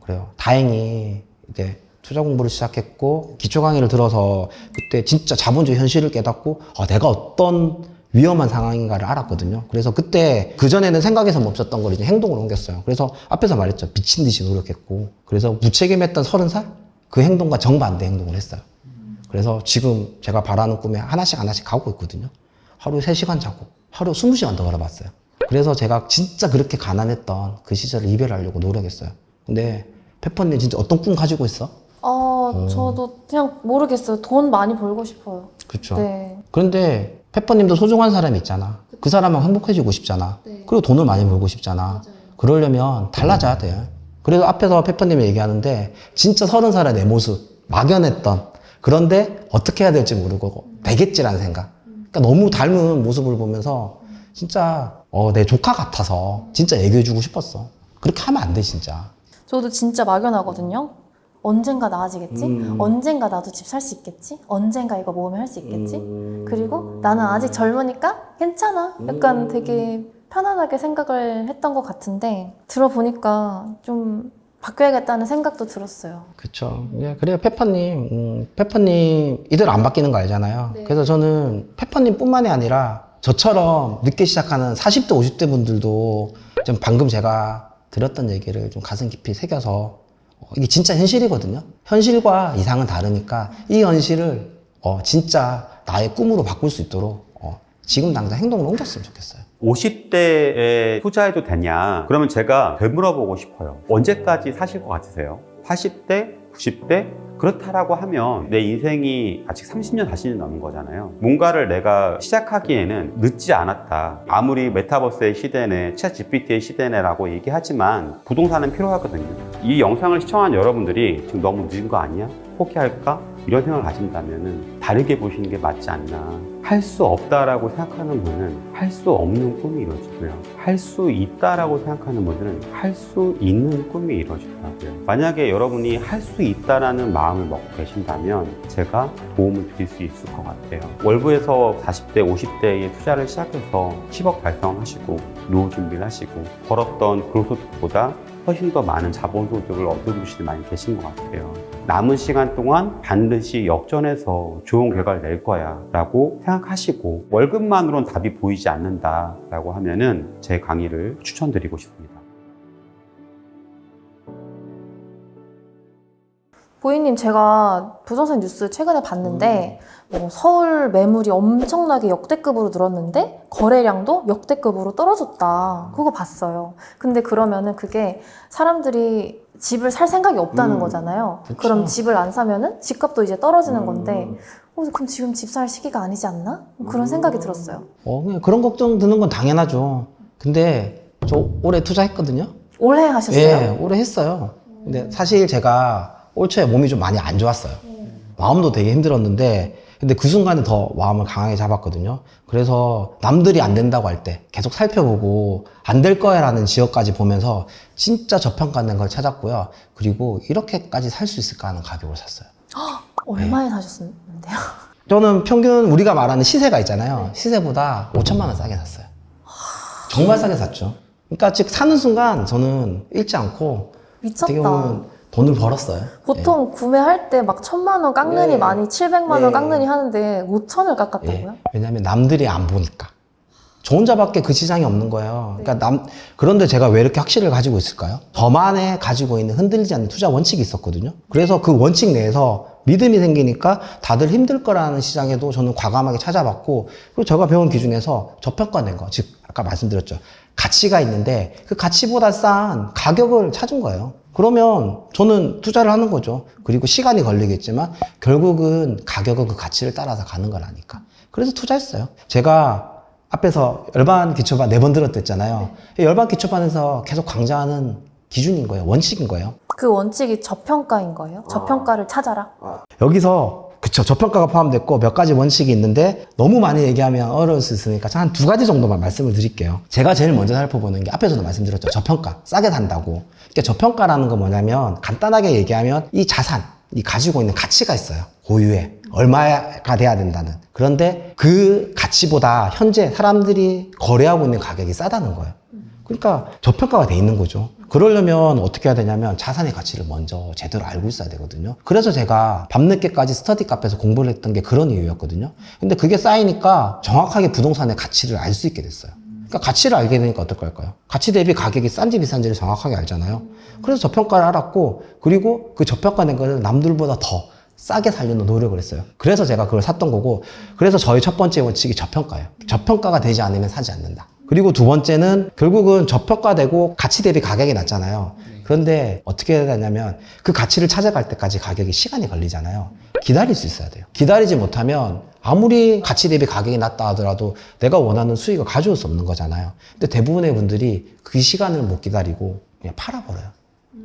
그래요. 다행히 이제 투자 공부를 시작했고 기초 강의를 들어서 그때 진짜 자본주의 현실을 깨닫고 내가 어떤 위험한 상황인가를 알았거든요. 그래서 그때 그전에는 생각에서 멈췄던 걸 이제 행동으로 옮겼어요. 그래서 앞에서 말했죠. 미친 듯이 노력했고 그래서 무책임했던 30살 그 행동과 정반대 행동을 했어요. 그래서 지금 제가 바라는 꿈에 하나씩 가고 있거든요. 하루에 3시간 자고 하루에 20시간 더 걸어봤어요. 그래서 제가 진짜 그렇게 가난했던 그 시절을 이별하려고 노력했어요. 근데 페퍼님 진짜 어떤 꿈 가지고 있어? 저도 그냥 모르겠어요. 돈 많이 벌고 싶어요. 그렇죠. 네. 그런데 페퍼님도 소중한 사람이 있잖아. 그 사람은 행복해지고 싶잖아. 네. 그리고 돈을 많이 벌고 싶잖아. 맞아요. 그러려면 달라져야 돼요. 그래서 앞에서 페퍼님이 얘기하는데 진짜 30살의 내 모습 막연했던 그런데 어떻게 해야 될지 모르고 되겠지라는 생각. 그러니까 너무 닮은 모습을 보면서 진짜 내 조카 같아서 진짜 얘기해주고 싶었어. 그렇게 하면 안 돼 진짜. 저도 진짜 막연하거든요. 언젠가 나아지겠지? 언젠가 나도 집 살 수 있겠지? 언젠가 이거 모으면 할 수 있겠지? 그리고 나는 아직 젊으니까 괜찮아. 약간 되게 편안하게 생각을 했던 것 같은데 들어보니까 좀 바뀌어야겠다는 생각도 들었어요. 그쵸. 예, 그래요. 페퍼님 이대로 안 바뀌는 거 알잖아요. 네. 그래서 저는 페퍼님 뿐만이 아니라 저처럼 늦게 시작하는 40대, 50대 분들도 좀 방금 제가 드렸던 얘기를 좀 가슴 깊이 새겨서 이게 진짜 현실이거든요. 현실과 이상은 다르니까 이 현실을 진짜 나의 꿈으로 바꿀 수 있도록 지금 당장 행동을 옮겼으면 좋겠어요. 50대에 투자해도 되냐? 그러면 제가 되물어보고 싶어요. 언제까지 사실 것 같으세요? 80대? 90대? 그렇다라고 하면 내 인생이 아직 30년, 40년 넘은 거잖아요. 뭔가를 내가 시작하기에는 늦지 않았다. 아무리 메타버스의 시대네, 챗 GPT의 시대네라고 얘기하지만 부동산은 필요하거든요. 이 영상을 시청한 여러분들이 지금 너무 늦은 거 아니야? 포기할까? 이런 생각을 가진다면 다르게 보시는 게 맞지 않나. 할 수 없다라고 생각하는 분은 할 수 없는 꿈이 이루어지고요. 할 수 있다라고 생각하는 분들은 할 수 있는 꿈이 이루어지더라고요. 만약에 여러분이 할 수 있다라는 마음을 먹고 계신다면 제가 도움을 드릴 수 있을 것 같아요. 월부에서 40대, 50대에 투자를 시작해서 10억 달성하시고 노후 준비를 하시고 벌었던 근로소득보다 훨씬 더 많은 자본소득을 얻은 분들이 많이 계신 것 같아요. 남은 시간 동안 반드시 역전해서 좋은 결과를 낼 거야 라고 생각하시고 월급만으로는 답이 보이지 않는다 라고 하면은 제 강의를 추천드리고 싶습니다. 보이님, 제가 부동산 뉴스 최근에 봤는데 서울 매물이 엄청나게 역대급으로 늘었는데 거래량도 역대급으로 떨어졌다. 그거 봤어요. 근데 그러면은 그게 사람들이 집을 살 생각이 없다는 거잖아요. 그쵸. 그럼 집을 안 사면은 집값도 이제 떨어지는 건데 그럼 지금 집 살 시기가 아니지 않나? 그런 생각이 들었어요. 그냥 그런 걱정 드는 건 당연하죠. 근데 저 올해 투자했거든요. 올해 하셨어요? 예, 올해 했어요. 근데 사실 제가 올 초에 몸이 좀 많이 안 좋았어요. 마음도 되게 힘들었는데 근데 그 순간에 더 마음을 강하게 잡았거든요. 그래서 남들이 안 된다고 할 때 계속 살펴보고 안 될 거야 라는 지역까지 보면서 진짜 저평가된 걸 찾았고요. 그리고 이렇게까지 살 수 있을까 하는 가격을 샀어요. 얼마에 사셨는데요? 저는 평균 우리가 말하는 시세가 있잖아요. 시세보다 5천만 원 싸게 샀어요. 정말 싸게 샀죠. 그러니까 즉 사는 순간 저는 잃지 않고 어떻게 미쳤다. 보면 돈을 벌었어요. 보통 구매할 때 막 1,000만 원 깎느니 예. 많이 700만 원 예. 깎느니 하는데 5천을 깎았다고요? 왜냐하면 남들이 안 보니까. 저 혼자밖에 그 시장이 없는 거예요. 그러니까 그런데 제가 왜 이렇게 확신을 가지고 있을까요? 저만의 가지고 있는 흔들리지 않는 투자 원칙이 있었거든요. 그래서 그 원칙 내에서 믿음이 생기니까 다들 힘들 거라는 시장에도 저는 과감하게 찾아봤고, 그리고 제가 배운 기준에서 저평가된 거, 즉 아까 말씀드렸죠. 가치가 있는데 그 가치보다 싼 가격을 찾은 거예요. 그러면 저는 투자를 하는 거죠. 그리고 시간이 걸리겠지만 결국은 가격은 그 가치를 따라서 가는 거라니까. 그래서 투자했어요. 제가 앞에서 열반 기초반 4번 들었댔잖아요. 열반 기초반에서 계속 강조하는 기준인 거예요. 원칙인 거예요. 그 원칙이 저평가인 거예요? 저평가를 찾아라? 여기서 그쵸, 저평가가 포함됐고 몇 가지 원칙이 있는데 너무 많이 얘기하면 어려울 수 있으니까 한 2가지 정도만 말씀을 드릴게요. 제가 제일 먼저 살펴보는 게 앞에서도 말씀드렸죠. 저평가, 싸게 산다고. 그러니까 저평가라는 건 뭐냐면 간단하게 얘기하면 이 자산, 이 가지고 있는 가치가 있어요. 고유의 얼마가 돼야 된다는. 그런데 그 가치보다 현재 사람들이 거래하고 있는 가격이 싸다는 거예요. 그러니까 저평가가 돼 있는 거죠. 그러려면 어떻게 해야 되냐면 자산의 가치를 먼저 제대로 알고 있어야 되거든요. 그래서 제가 밤늦게까지 스터디 카페에서 공부를 했던 게 그런 이유였거든요. 근데 그게 쌓이니까 정확하게 부동산의 가치를 알 수 있게 됐어요. 그러니까 가치를 알게 되니까 어떨까요? 가치 대비 가격이 싼지 비싼지를 정확하게 알잖아요. 그래서 저평가를 알았고, 그리고 그 저평가된 것을 남들보다 더 싸게 살려는 노력을 했어요. 그래서 제가 그걸 샀던 거고, 그래서 저희 첫 번째 원칙이 저평가예요. 저평가가 되지 않으면 사지 않는다. 그리고 두 번째는 결국은 저평가되고 가치 대비 가격이 낮잖아요. 그런데 어떻게 해야 되냐면 그 가치를 찾아갈 때까지 가격이 시간이 걸리잖아요. 기다릴 수 있어야 돼요. 기다리지 못하면 아무리 가치 대비 가격이 낮다 하더라도 내가 원하는 수익을 가져올 수 없는 거잖아요. 근데 대부분의 분들이 그 시간을 못 기다리고 그냥 팔아버려요.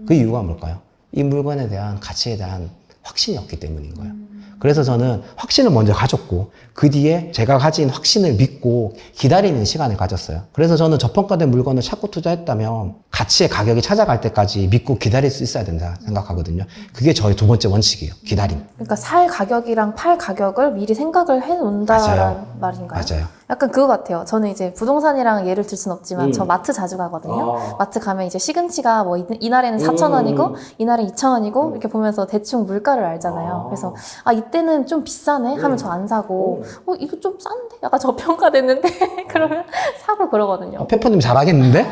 그 이유가 뭘까요? 이 물건에 대한 가치에 대한 확신이 없기 때문인 거예요. 그래서 저는 확신을 먼저 가졌고 그 뒤에 제가 가진 확신을 믿고 기다리는 시간을 가졌어요. 그래서 저는 저평가된 물건을 찾고 투자했다면 가치의 가격이 찾아갈 때까지 믿고 기다릴 수 있어야 된다 생각하거든요. 그게 저의 두 번째 원칙이에요. 기다림. 그러니까 살 가격이랑 팔 가격을 미리 생각을 해놓는다라는 맞아요. 말인가요? 맞아요. 약간 그거 같아요. 저는 이제 부동산이랑 예를 들 순 없지만 저 마트 자주 가거든요. 마트 가면 이제 시금치가 뭐 이날에는 4,000원이고 이날은 2,000원이고 이렇게 보면서 대충 물가를 알잖아요. 그래서 아 이때는 좀 비싸네 하면 저 안 사고 이거 좀 싼데? 약간 저평가됐는데? 그러면 사고 그러거든요. 페퍼님 잘하겠는데?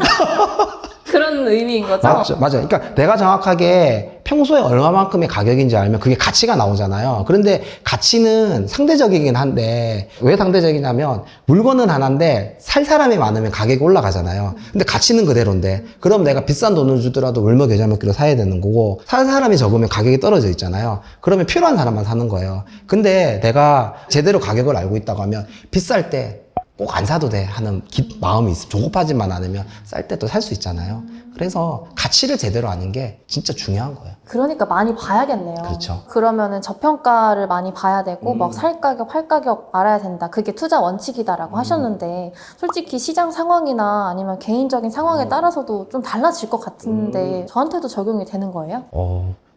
그런 의미인 거죠? 맞죠, 맞아요. 그러니까 내가 정확하게 평소에 얼마만큼의 가격인지 알면 그게 가치가 나오잖아요. 그런데 가치는 상대적이긴 한데 왜 상대적이냐면 물건은 하나인데 살 사람이 많으면 가격이 올라가잖아요. 근데 가치는 그대로인데 그럼 내가 비싼 돈을 주더라도 울며 겨자 먹기로 사야 되는 거고 살 사람이 적으면 가격이 떨어져 있잖아요. 그러면 필요한 사람만 사는 거예요. 근데 내가 제대로 가격을 알고 있다고 하면 비쌀 때 꼭 안 사도 돼 하는 마음이 있으면 조급하지만 않으면 쌀 때 또 살 수 있잖아요. 그래서 가치를 제대로 아는 게 진짜 중요한 거예요. 그러니까 많이 봐야겠네요. 그렇죠. 그러면은 저평가를 많이 봐야 되고 막 살 가격, 팔 가격 알아야 된다. 그게 투자 원칙이다라고 하셨는데 솔직히 시장 상황이나 아니면 개인적인 상황에 따라서도 좀 달라질 것 같은데 저한테도 적용이 되는 거예요?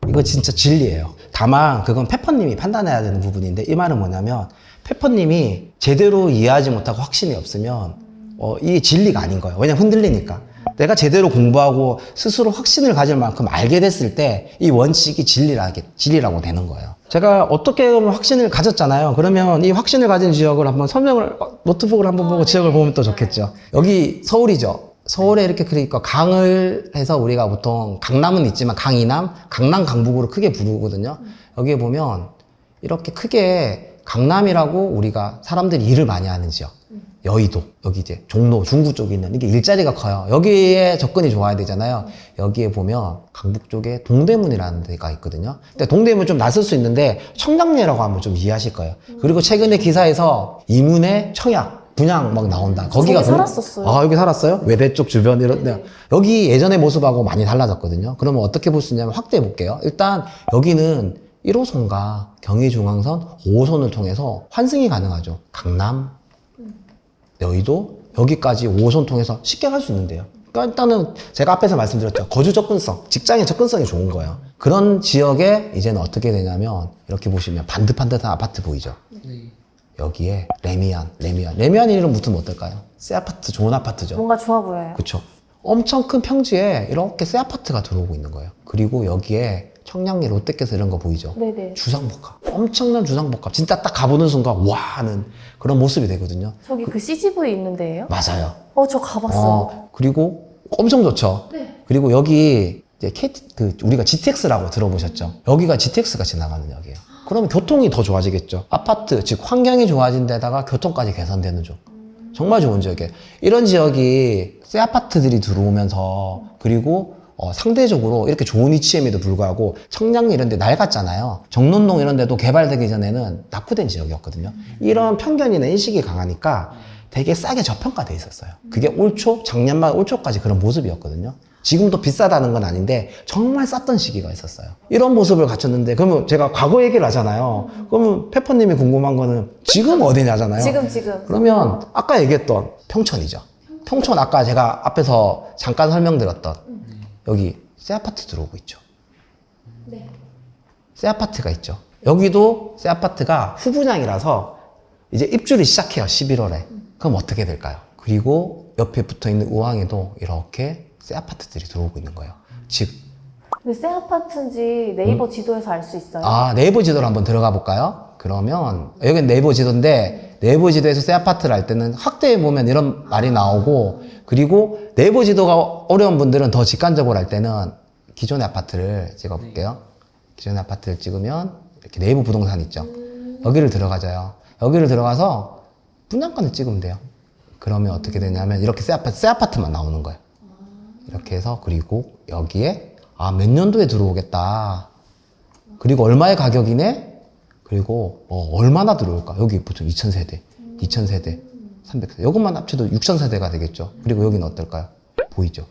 이거 진짜 진리예요. 다만 그건 페퍼님이 판단해야 되는 부분인데 이 말은 뭐냐면 페퍼님이 제대로 이해하지 못하고 확신이 없으면 이게 진리가 아닌 거예요. 왜냐면 흔들리니까. 내가 제대로 공부하고 스스로 확신을 가질 만큼 알게 됐을 때 이 원칙이 진리라고 되는 거예요. 제가 어떻게 보면 확신을 가졌잖아요. 그러면 이 확신을 가진 지역을 한번 노트북을 한번 보고 지역을 보면 또 좋겠죠. 여기 서울이죠. 서울에 이렇게 그러니까 강을 해서 우리가 보통 강남은 있지만 강이남, 강남, 강북으로 크게 부르거든요. 여기에 보면 이렇게 크게 강남이라고 우리가 사람들이 일을 많이 하는 지역. 여의도, 여기 이제 종로, 중구 쪽에 있는 이게 일자리가 커요. 여기에 접근이 좋아야 되잖아요. 여기에 보면 강북 쪽에 동대문이라는 데가 있거든요. 근데 동대문 좀 낯설 수 있는데 청량리라고 하면 좀 이해하실 거예요. 그리고 최근에 기사에서 이문의 청약 분양 막 나온다. 거기가 살았었어요. 아, 여기 살았어요? 외대 쪽 주변 이런 데. 여기 예전의 모습하고 많이 달라졌거든요. 그러면 어떻게 볼 수 있냐면 확대해 볼게요. 일단 여기는 1호선과 경의중앙선 5호선을 통해서 환승이 가능하죠. 강남, 여의도, 여기까지 5호선 통해서 쉽게 갈 수 있는데요. 그러니까 일단은 제가 앞에서 말씀드렸죠. 거주 접근성, 직장의 접근성이 좋은 거예요. 그런 지역에 이제는 어떻게 되냐면 이렇게 보시면 반듯반듯한 아파트 보이죠? 네. 여기에 레미안 이름 붙으면 어떨까요? 새 아파트, 좋은 아파트죠. 뭔가 좋아 보여요. 그쵸. 엄청 큰 평지에 이렇게 새 아파트가 들어오고 있는 거예요. 그리고 여기에 청량리 롯데캐슬 이런 거 보이죠? 네네. 주상복합. 엄청난 주상복합. 진짜 딱 가보는 순간 와 하는 그런 모습이 되거든요. 저기 그 CGV 있는 데예요? 맞아요. 저 가봤어요. 그리고 엄청 좋죠. 네. 그리고 여기 이제 우리가 GTX라고 들어보셨죠? 여기가 GTX가 지나가는 역이에요. 그러면 교통이 더 좋아지겠죠. 아파트, 즉 환경이 좋아진 데다가 교통까지 개선되는 쪽. 정말 좋은 지역이에요. 이런 지역이 새 아파트들이 들어오면서 그리고 상대적으로 이렇게 좋은 위치임에도 불구하고 청량리 이런 데 낡았잖아요. 정론동 이런 데도 개발되기 전에는 낙후된 지역이었거든요. 이런 편견이나 인식이 강하니까 되게 싸게 저평가돼 있었어요. 그게 작년 말 올 초까지 그런 모습이었거든요. 지금도 비싸다는 건 아닌데 정말 쌌던 시기가 있었어요. 이런 모습을 갖췄는데 그러면 제가 과거 얘기를 하잖아요. 그러면 페퍼님이 궁금한 거는 지금 어디냐잖아요. 지금. 그러면 아까 얘기했던 평촌이죠. 평촌 아까 제가 앞에서 잠깐 설명드렸던 여기 새 아파트 들어오고 있죠. 네. 새 아파트가 있죠. 여기도 새 아파트가 후분양이라서 이제 입주를 시작해요. 11월에. 그럼 어떻게 될까요? 그리고 옆에 붙어있는 우왕에도 이렇게 새 아파트들이 들어오고 있는 거예요. 즉, 근데 새 아파트인지 네이버 지도에서 알 수 있어요? 네이버 지도로 한번 들어가 볼까요? 그러면 여기는 네이버 지도인데 네이버 지도에서 새 아파트를 할 때는 확대해 보면 이런 말이 나오고, 그리고 네이버 지도가 어려운 분들은 더 직관적으로 할 때는 기존의 아파트를 찍어 볼게요. 기존의 아파트를 찍으면 이렇게 네이버 부동산 있죠. 여기를 들어가져요. 여기를 들어가서 분양권을 찍으면 돼요. 그러면 어떻게 되냐면 이렇게 새 아파트만 나오는 거예요. 이렇게 해서, 그리고 여기에 몇 년도에 들어오겠다. 그리고 얼마의 가격이네? 그리고 얼마나 들어올까? 여기 보통 2000세대, 2000세대, 300세대. 이것만 합쳐도 6000세대가 되겠죠. 그리고 여기는 어떨까요? 보이죠?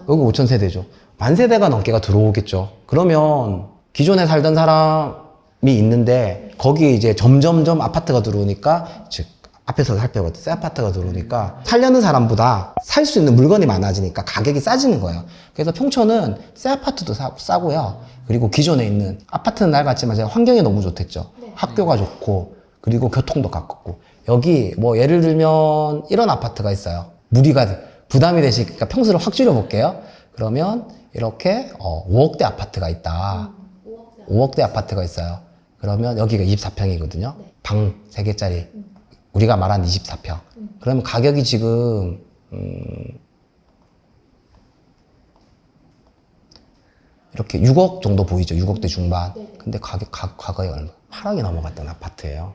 여기 5000세대죠. 1000세대가 넘게가 들어오겠죠. 그러면 기존에 살던 사람이 있는데 거기에 이제 점점점 아파트가 들어오니까, 즉 앞에서 살펴봤던 새 아파트가 들어오니까 살려는 사람보다 살 수 있는 물건이 많아지니까 가격이 싸지는 거예요. 그래서 평촌은 새 아파트도 싸고요. 그리고 기존에 있는 아파트는 낡았지만 제가 환경이 너무 좋댔죠. 학교가 좋고 그리고 교통도 가깝고. 여기 뭐 예를 들면 이런 아파트가 있어요. 무리가 부담이 되시니까 평수를 확 줄여볼게요. 그러면 이렇게 5억대 아파트가 있다. 5억대 아파트가 있어요. 그러면 여기가 24평이거든요. 방 3개짜리. 우리가 말한 24평. 그러면 가격이 지금 이렇게 6억 정도 보이죠. 6억대 중반. 근데 과거에 얼마? 8억이 넘어갔던 아파트예요.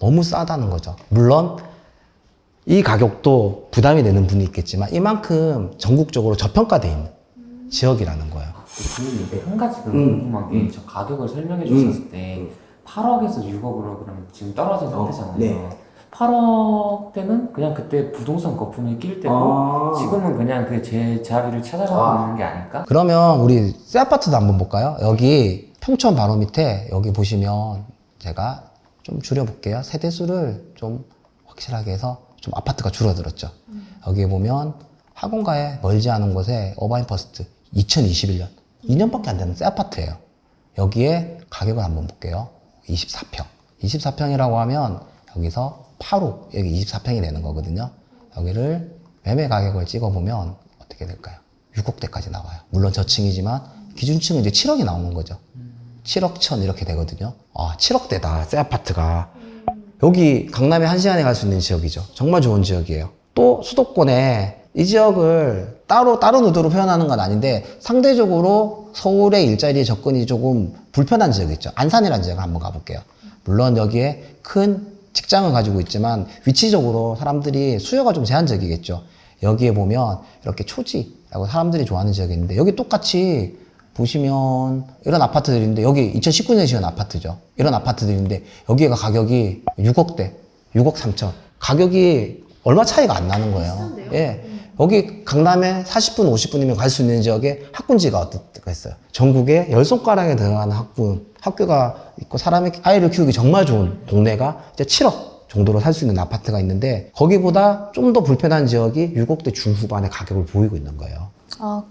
너무 싸다는 거죠. 물론 이 가격도 부담이 되는 분이 있겠지만 이만큼 전국적으로 저평가되어 있는 지역이라는 거예요. 근데 한 가지 궁금한 게, 저 가격을 설명해 주셨을 때 8억에서 6억으로 그럼 지금 떨어진 상태잖아요. 네. 8억 때는 그냥 그때 부동산 거품이 낄 때고 지금은 그냥 그 제 자리를 찾아가고 있는 게 아닐까? 그러면 우리 새 아파트도 한번 볼까요? 여기 평촌 바로 밑에 여기 보시면 제가 좀 줄여볼게요. 세대수를 좀 확실하게 해서 좀 아파트가 줄어들었죠. 여기 보면 학원가에 멀지 않은 곳에 어바인퍼스트 2021년 2년밖에 안 되는 새 아파트예요. 여기에 가격을 한번 볼게요. 24평. 24평이라고 하면 여기서 8호, 여기 24평이 되는 거거든요. 여기를 매매 가격을 찍어보면 어떻게 될까요? 6억대까지 나와요. 물론 저층이지만 기준층은 이제 7억이 나오는 거죠. 7억 1000 이렇게 되거든요. 7억대다, 새 아파트가. 여기 강남에 1시간에 갈 수 있는 지역이죠. 정말 좋은 지역이에요. 또 수도권에 이 지역을 다른 의도로 표현하는 건 아닌데 상대적으로 서울의 일자리에 접근이 조금 불편한 지역이 있죠. 안산이라는 지역을 한번 가볼게요. 물론 여기에 큰 직장을 가지고 있지만 위치적으로 사람들이 수요가 좀 제한적이겠죠. 여기에 보면 이렇게 초지라고 사람들이 좋아하는 지역이 있는데 여기 똑같이 보시면 이런 아파트들인데 여기 2019년에 지은 아파트죠. 이런 아파트들인데 여기가 가격이 6억대, 6억 3천. 가격이 얼마 차이가 안 나는 거예요. 비슷한데요? 예. 여기 강남에 40분, 50분이면 갈 수 있는 지역에 학군지가 어떻게 있어요? 전국에 10손가락에 들어가는 학교가 있고 사람의 아이를 키우기 정말 좋은 동네가 이제 7억 정도로 살 수 있는 아파트가 있는데 거기보다 좀 더 불편한 지역이 6억대 중후반의 가격을 보이고 있는 거예요.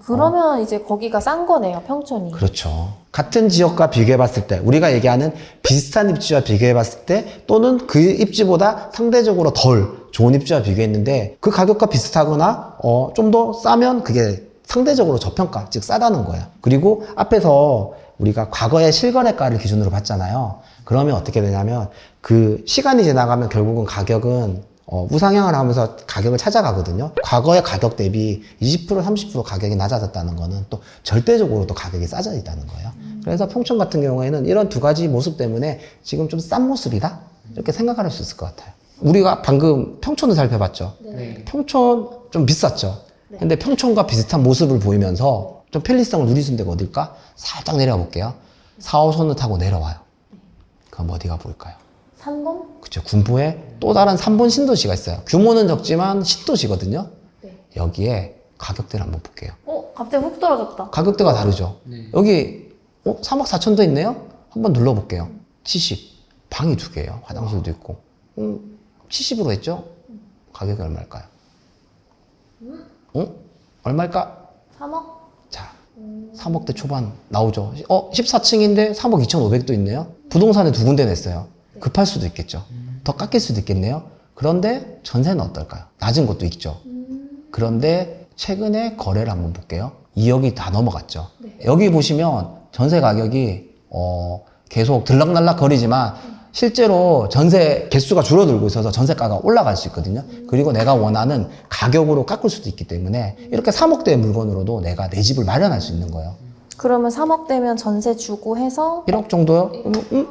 그러면 이제 거기가 싼 거네요, 평촌이. 그렇죠. 같은 지역과 비교해 봤을 때 우리가 얘기하는 비슷한 입지와 비교해 봤을 때 또는 그 입지보다 상대적으로 덜 좋은 입지와 비교했는데 그 가격과 비슷하거나 좀 더 싸면 그게 상대적으로 저평가, 즉 싸다는 거예요. 그리고 앞에서 우리가 과거의 실거래가를 기준으로 봤잖아요. 그러면 어떻게 되냐면 그 시간이 지나가면 결국은 가격은 우상향을 하면서 가격을 찾아가거든요. 과거의 가격 대비 20% 30% 가격이 낮아졌다는 거는 또 절대적으로 또 가격이 싸져 있다는 거예요. 그래서 평촌 같은 경우에는 이런 두 가지 모습 때문에 지금 좀 싼 모습이다 이렇게 생각할 수 있을 것 같아요. 우리가 방금 평촌을 살펴봤죠. 네. 평촌 좀 비쌌죠. 근데 평촌과 비슷한 모습을 보이면서 좀 편리성을 누릴 수 있는 데가 어딜까? 살짝 내려가 볼게요. 4호선을 타고 내려와요. 그럼 어디가 보일까요? 3번? 그쵸. 군포에 또 다른 3번 신도시가 있어요. 규모는 적지만 신도시거든요. 네. 여기에 가격대를 한번 볼게요. 갑자기 훅 떨어졌다. 가격대가 다르죠. 네. 여기 3억 4천도 있네요. 한번 눌러볼게요. 70. 방이 2개예요. 화장실도 있고. 70으로 했죠? 가격이 얼마일까요? 얼마일까? 3억? 자, 3억대 초반 나오죠. 14층인데 3억 2,500도 있네요. 부동산에 2군데 냈어요. 급할 수도 있겠죠. 더 깎일 수도 있겠네요. 그런데 전세는 어떨까요? 낮은 곳도 있죠. 그런데 최근에 거래를 한번 볼게요. 2억이 다 넘어갔죠. 여기 보시면 전세 가격이 계속 들락날락 거리지만 실제로 전세 개수가 줄어들고 있어서 전세가가 올라갈 수 있거든요. 그리고 내가 원하는 가격으로 깎을 수도 있기 때문에 이렇게 3억대의 물건으로도 내가 내 집을 마련할 수 있는 거예요. 그러면 3억 되면 전세 주고 해서 1억 정도요?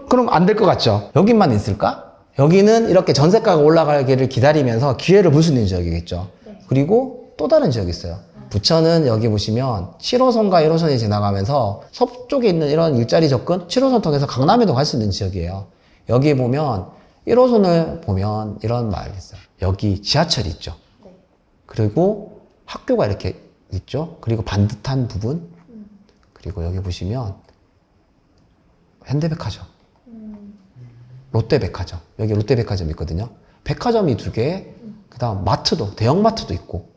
그럼 안 될 것 같죠? 여기만 있을까? 여기는 이렇게 전세가가 올라가기를 기다리면서 기회를 볼 수 있는 지역이겠죠. 그리고 또 다른 지역이 있어요. 부천은 여기 보시면 7호선과 1호선이 지나가면서 서쪽에 있는 이런 일자리 접근 7호선 통해서 강남에도 갈 수 있는 지역이에요. 여기 보면 1호선을 보면 이런 마을이 있어요. 여기 지하철이 있죠. 그리고 학교가 이렇게 있죠. 그리고 반듯한 부분. 그리고 여기 보시면 현대백화점, 롯데백화점. 여기 롯데백화점 있거든요. 백화점이 2개, 그 다음 마트도, 대형마트도 있고,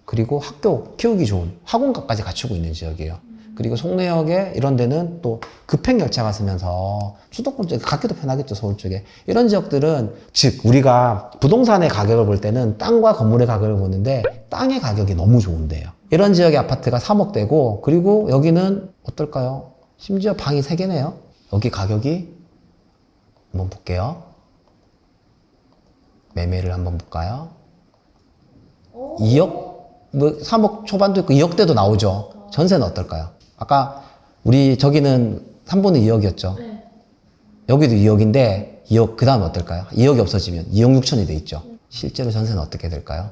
그리고 학교 키우기 좋은 학원가까지 갖추고 있는 지역이에요. 그리고 송내역에 이런 데는 또 급행열차가 쓰면서 수도권 쪽에 갖기도 편하겠죠, 서울 쪽에. 이런 지역들은, 즉, 우리가 부동산의 가격을 볼 때는 땅과 건물의 가격을 보는데 땅의 가격이 너무 좋은데요. 이런 지역의 아파트가 3억대고, 그리고 여기는 어떨까요? 심지어 방이 3개네요. 여기 가격이 한번 볼게요. 매매를 한번 볼까요? 2억? 뭐 3억 초반도 있고 2억대도 나오죠. 전세는 어떨까요? 아까 우리 저기는 3번은 2억이었죠. 여기도 2억인데 2억 그 다음에 어떨까요? 2억이 없어지면 2억 6천이 돼 있죠. 실제로 전세는 어떻게 될까요?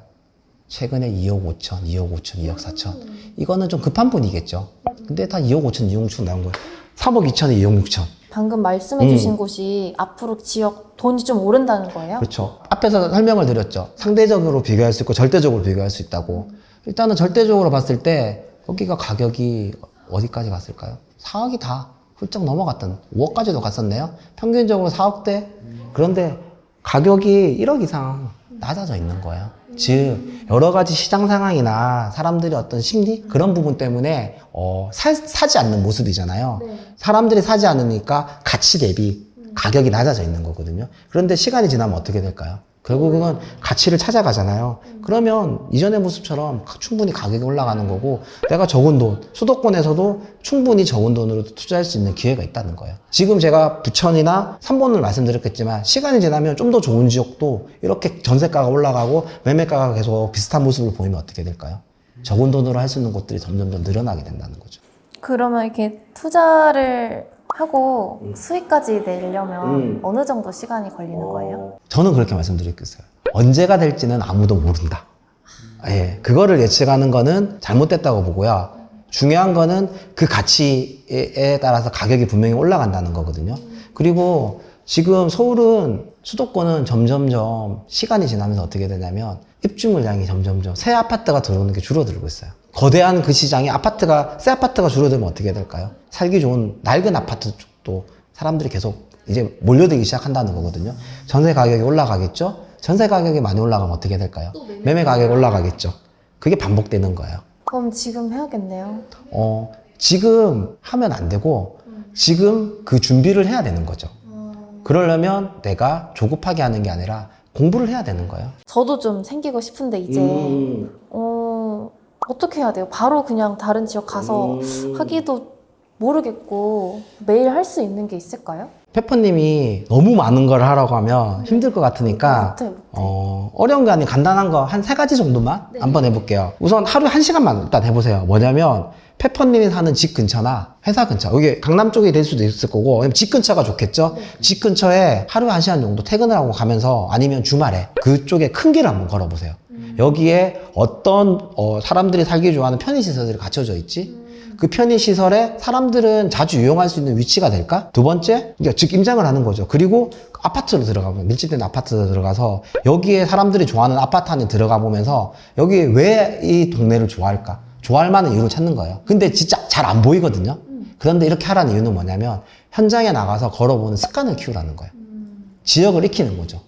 최근에 2억 5천, 2억 5천, 2억 4천. 이거는 좀 급한 분이겠죠. 근데 다 2억 5천, 2억 6천 나온 거예요. 3억 2천에 2억 6천. 방금 말씀해 주신 곳이 앞으로 지역 돈이 좀 오른다는 거예요? 그렇죠. 앞에서 설명을 드렸죠. 상대적으로 비교할 수 있고 절대적으로 비교할 수 있다고. 일단은 절대적으로 봤을 때 여기가 가격이 어디까지 갔을까요? 4억이 다 훌쩍 넘어갔던 5억까지도 갔었네요. 평균적으로 4억대. 그런데 가격이 1억 이상 낮아져 있는 거예요. 즉 여러 가지 시장 상황이나 사람들의 어떤 심리 그런 부분 때문에 사지 않는 모습이잖아요. 사람들이 사지 않으니까 가치 대비 가격이 낮아져 있는 거거든요. 그런데 시간이 지나면 어떻게 될까요? 결국은 가치를 찾아가잖아요. 그러면 이전의 모습처럼 충분히 가격이 올라가는 거고 내가 적은 돈, 수도권에서도 충분히 적은 돈으로 투자할 수 있는 기회가 있다는 거예요. 지금 제가 부천이나 3번을 말씀드렸겠지만 시간이 지나면 좀 더 좋은 지역도 이렇게 전세가가 올라가고 매매가가 계속 비슷한 모습을 보이면 어떻게 될까요? 적은 돈으로 할 수 있는 곳들이 점점 늘어나게 된다는 거죠. 그러면 이렇게 투자를 하고 수익까지 내려면 어느 정도 시간이 걸리는 거예요? 저는 그렇게 말씀드리겠어요. 언제가 될지는 아무도 모른다. 예, 그거를 예측하는 거는 잘못됐다고 보고요. 중요한 거는 그 가치에 따라서 가격이 분명히 올라간다는 거거든요. 그리고 지금 서울은 수도권은 점점점 시간이 지나면서 어떻게 되냐면 입주 물량이 점점점 새 아파트가 들어오는 게 줄어들고 있어요. 거대한 그 시장에 새 아파트가 줄어들면 어떻게 될까요? 살기 좋은 낡은 아파트 쪽도 사람들이 계속 이제 몰려들기 시작한다는 거거든요. 전세 가격이 올라가겠죠? 전세 가격이 많이 올라가면 어떻게 될까요? 매매 가격이 올라가겠죠. 그게 반복되는 거예요. 그럼 지금 해야겠네요. 지금 하면 안 되고 지금 그 준비를 해야 되는 거죠. 그러려면 내가 조급하게 하는 게 아니라 공부를 해야 되는 거예요. 저도 좀 생기고 싶은데 이제 어떻게 해야 돼요? 바로 그냥 다른 지역 가서 하기도 모르겠고 매일 할 수 있는 게 있을까요? 페퍼님이 너무 많은 걸 하라고 하면 힘들 것 같으니까 못해. 어려운 게 아닌 간단한 거 한 3가지 정도만 네. 한번 해볼게요. 우선 하루에 1시간만 일단 해보세요. 뭐냐면 페퍼님이 사는 집 근처나 회사 근처, 이게 강남 쪽이 될 수도 있을 거고, 왜냐면 집 근처가 좋겠죠? 네. 집 근처에 하루에 1시간 정도 퇴근을 하고 가면서 아니면 주말에 그쪽에 큰 길을 한번 걸어보세요. 여기에 어떤 사람들이 살기 좋아하는 편의시설들이 갖춰져 있지? 그 편의시설에 사람들은 자주 이용할 수 있는 위치가 될까? 두 번째, 그러니까 즉 임장을 하는 거죠. 그리고 아파트로 들어가면, 밀집된 아파트로 들어가서 여기에 사람들이 좋아하는 아파트 안에 들어가 보면서 여기 왜 이 동네를 좋아할까? 좋아할 만한 이유를 찾는 거예요. 근데 진짜 잘 안 보이거든요. 그런데 이렇게 하라는 이유는 뭐냐면 현장에 나가서 걸어보는 습관을 키우라는 거예요. 지역을 익히는 거죠.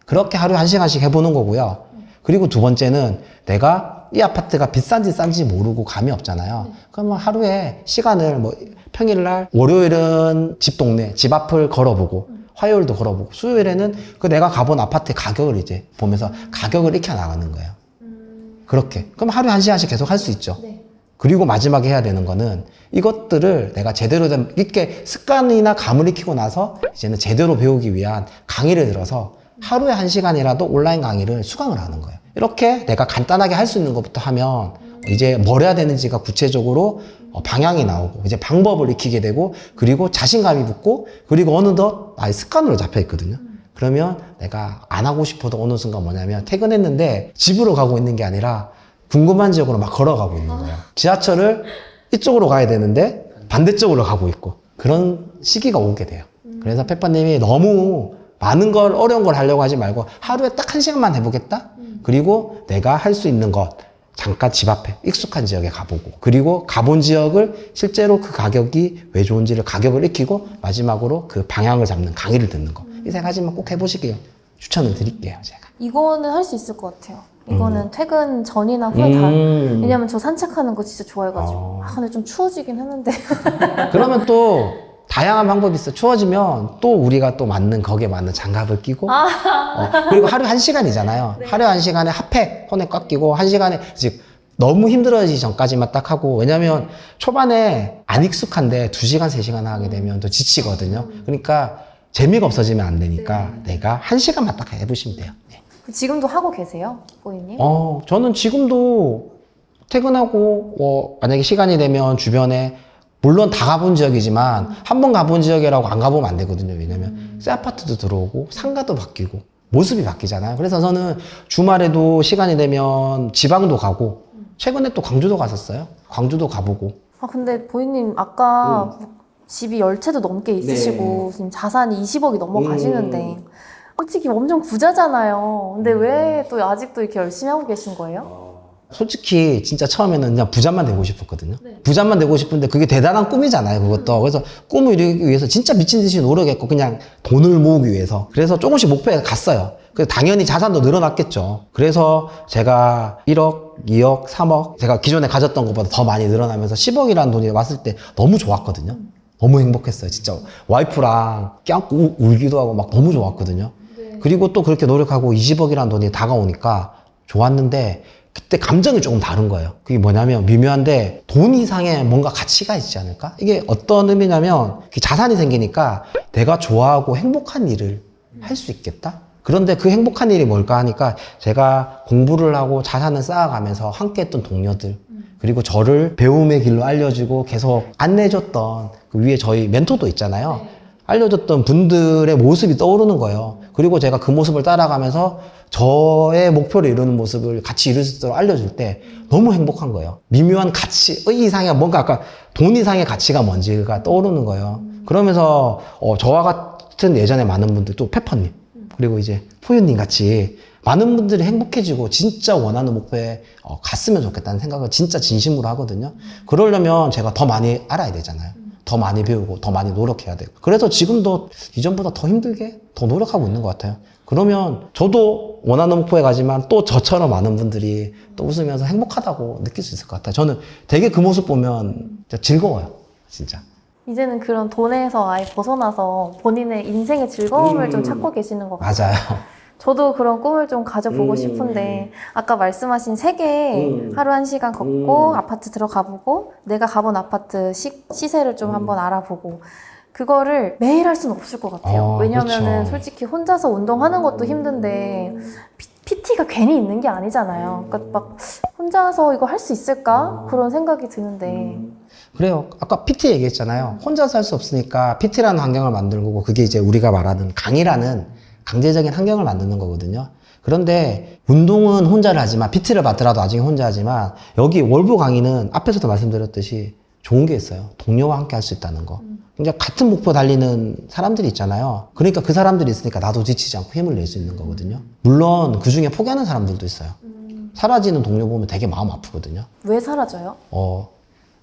그렇게 하루에 1시간씩 해보는 거고요. 그리고 두 번째는 내가 이 아파트가 비싼지 싼지 모르고 감이 없잖아요. 그러면 하루에 시간을 뭐 평일날 월요일은 집 동네, 집 앞을 걸어보고 화요일도 걸어보고 수요일에는 그 내가 가본 아파트의 가격을 이제 보면서 가격을 익혀 나가는 거예요. 그렇게. 그럼 하루에 1시간씩 계속 할 수 있죠. 네. 그리고 마지막에 해야 되는 거는 이것들을 내가 제대로 된, 이렇게 습관이나 감을 익히고 나서 이제는 제대로 배우기 위한 강의를 들어서 하루에 1시간이라도 온라인 강의를 수강을 하는 거예요. 이렇게 내가 간단하게 할 수 있는 것부터 하면 이제 뭘 해야 되는지가 구체적으로 방향이 나오고 이제 방법을 익히게 되고 그리고 자신감이 붙고 그리고 어느덧 나의 습관으로 잡혀 있거든요. 그러면 내가 안 하고 싶어도 어느 순간 뭐냐면 퇴근했는데 집으로 가고 있는 게 아니라 궁금한 지역으로 막 걸어가고 있는 거예요. 지하철을 이쪽으로 가야 되는데 반대쪽으로 가고 있고 그런 시기가 오게 돼요. 그래서 페퍼님이 너무 많은 걸 어려운 걸 하려고 하지 말고 하루에 딱 1시간만 해보겠다? 그리고 내가 할 수 있는 것 잠깐 집 앞에 익숙한 지역에 가보고 그리고 가본 지역을 실제로 그 가격이 왜 좋은지를 가격을 익히고 마지막으로 그 방향을 잡는 강의를 듣는 거 이 3가지만 꼭 해보시길 추천을 드릴게요. 제가 이거는 할 수 있을 것 같아요. 이거는 퇴근 전이나 후에 다. 왜냐면 저 산책하는 거 진짜 좋아해가지고. 근데 좀 추워지긴 했는데. 그러면 또 다양한 방법이 있어. 추워지면 또 우리가 또 맞는 거기에 맞는 장갑을 끼고 그리고 하루 1시간이잖아요. 네. 하루 1시간에 핫팩 손에 꽉 끼고 1시간에 즉 너무 힘들어지기 전까지만 딱 하고 왜냐면 초반에 안 익숙한데 2시간 3시간 하게 되면 또 지치거든요. 그러니까 재미가 없어지면 안 되니까 내가 1시간만 딱 해보시면 돼요. 네. 지금도 하고 계세요, 뽀이님? 저는 지금도 퇴근하고 만약에 시간이 되면 주변에 물론 다 가본 지역이지만 한 번 가본 지역이라고 안 가보면 안 되거든요. 왜냐면 새 아파트도 들어오고 상가도 바뀌고 모습이 바뀌잖아요. 그래서 저는 주말에도 시간이 되면 지방도 가고 최근에 또 광주도 갔었어요. 광주도 가보고. 근데 보이님 아까 집이 10채도 넘게 있으시고 지금 자산이 20억이 넘어가시는데 솔직히 엄청 부자잖아요. 근데 왜 또 아직도 이렇게 열심히 하고 계신 거예요? 솔직히 진짜 처음에는 그냥 부자만 되고 싶었거든요. 부자만 되고 싶은데 그게 대단한 꿈이잖아요, 그것도. 그래서 꿈을 이루기 위해서 진짜 미친 듯이 노력했고 그냥 돈을 모으기 위해서. 그래서 조금씩 목표에 갔어요. 그래서 당연히 자산도 늘어났겠죠. 그래서 제가 1억, 2억, 3억 제가 기존에 가졌던 것보다 더 많이 늘어나면서 10억이라는 돈이 왔을 때 너무 좋았거든요. 너무 행복했어요, 진짜. 와이프랑 껴안고 울기도 하고 막 너무 좋았거든요. 그리고 또 그렇게 노력하고 20억이라는 돈이 다가오니까 좋았는데 그때 감정이 조금 다른 거예요. 그게 뭐냐면 미묘한데 돈 이상의 뭔가 가치가 있지 않을까? 이게 어떤 의미냐면 자산이 생기니까 내가 좋아하고 행복한 일을 할 수 있겠다? 그런데 그 행복한 일이 뭘까 하니까 제가 공부를 하고 자산을 쌓아가면서 함께 했던 동료들 그리고 저를 배움의 길로 알려주고 계속 안내해줬던 그 위에 저희 멘토도 있잖아요. 알려줬던 분들의 모습이 떠오르는 거예요. 그리고 제가 그 모습을 따라가면서 저의 목표를 이루는 모습을 같이 이룰 수 있도록 알려줄 때 너무 행복한 거예요. 미묘한 가치, 이상의 뭔가 아까 돈 이상의 가치가 뭔지가 떠오르는 거예요. 그러면서 저와 같은 예전에 많은 분들 또 페퍼님 그리고 이제 포유님 같이 많은 분들이 행복해지고 진짜 원하는 목표에 갔으면 좋겠다는 생각을 진짜 진심으로 하거든요. 그러려면 제가 더 많이 알아야 되잖아요. 더 많이 배우고 더 많이 노력해야 되고 그래서 지금도 이전보다 더 힘들게 더 노력하고 있는 것 같아요. 그러면 저도 원하는 목표에 가지만 또 저처럼 많은 분들이 또 웃으면서 행복하다고 느낄 수 있을 것 같아요. 저는 되게 그 모습 보면 진짜 즐거워요. 진짜. 이제는 그런 돈에서 아예 벗어나서 본인의 인생의 즐거움을 좀 찾고 계시는 것 같아요. 맞아요. 저도 그런 꿈을 좀 가져보고 싶은데 아까 말씀하신 세계 하루 1시간 걷고 아파트 들어가보고 내가 가본 아파트 시세를 좀 한번 알아보고 그거를 매일 할 수는 없을 것 같아요. 왜냐면은 그쵸. 솔직히 혼자서 운동하는 것도 힘든데 PT가 괜히 있는 게 아니잖아요. 그러니까 막 혼자서 이거 할 수 있을까? 그런 생각이 드는데 그래요. 아까 PT 얘기했잖아요. 혼자서 할 수 없으니까 PT라는 환경을 만들고 그게 이제 우리가 말하는 강의라는 강제적인 환경을 만드는 거거든요. 그런데 운동은 혼자를 하지만 PT를 받더라도 나중에 혼자 하지만 여기 월부 강의는 앞에서도 말씀드렸듯이 좋은 게 있어요. 동료와 함께 할 수 있다는 거. 그러니까 같은 목표 달리는 사람들이 있잖아요. 그러니까 그 사람들이 있으니까 나도 지치지 않고 힘을 낼 수 있는 거거든요. 물론 그 중에 포기하는 사람들도 있어요. 사라지는 동료 보면 되게 마음 아프거든요. 왜 사라져요?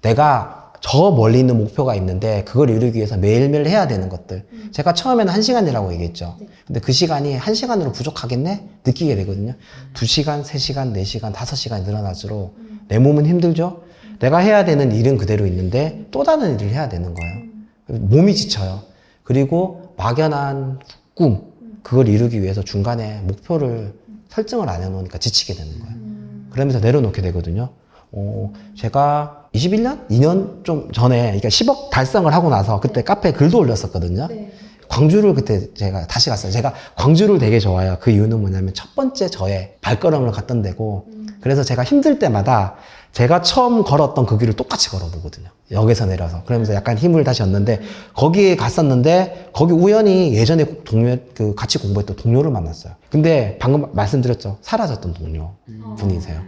내가 저 멀리 있는 목표가 있는데 그걸 이루기 위해서 매일매일 해야 되는 것들. 제가 처음에는 1시간이라고 얘기했죠. 근데 그 시간이 1시간으로 부족하겠네? 느끼게 되거든요. 2시간, 3시간, 4시간, 5시간이 늘어날수록 내 몸은 힘들죠? 내가 해야 되는 일은 그대로 있는데 또 다른 일을 해야 되는 거예요. 몸이 지쳐요. 그리고 막연한 꿈, 그걸 이루기 위해서 중간에 목표를 설정을 안 해놓으니까 지치게 되는 거예요. 그러면서 내려놓게 되거든요. 제가 21년? 2년 좀 전에, 그러니까 10억 달성을 하고 나서 그때 카페에 글도 올렸었거든요. 광주를 그때 제가 다시 갔어요. 제가 광주를 되게 좋아해요. 그 이유는 뭐냐면 첫 번째 저의 발걸음을 갔던 데고, 그래서 제가 힘들 때마다 제가 처음 걸었던 그 길을 똑같이 걸어보거든요. 역에서 내려서. 그러면서 약간 힘을 다시 얻는데, 거기에 갔었는데, 거기 우연히 예전에 같이 공부했던 동료를 만났어요. 근데 방금 말씀드렸죠. 사라졌던 동료 분이세요.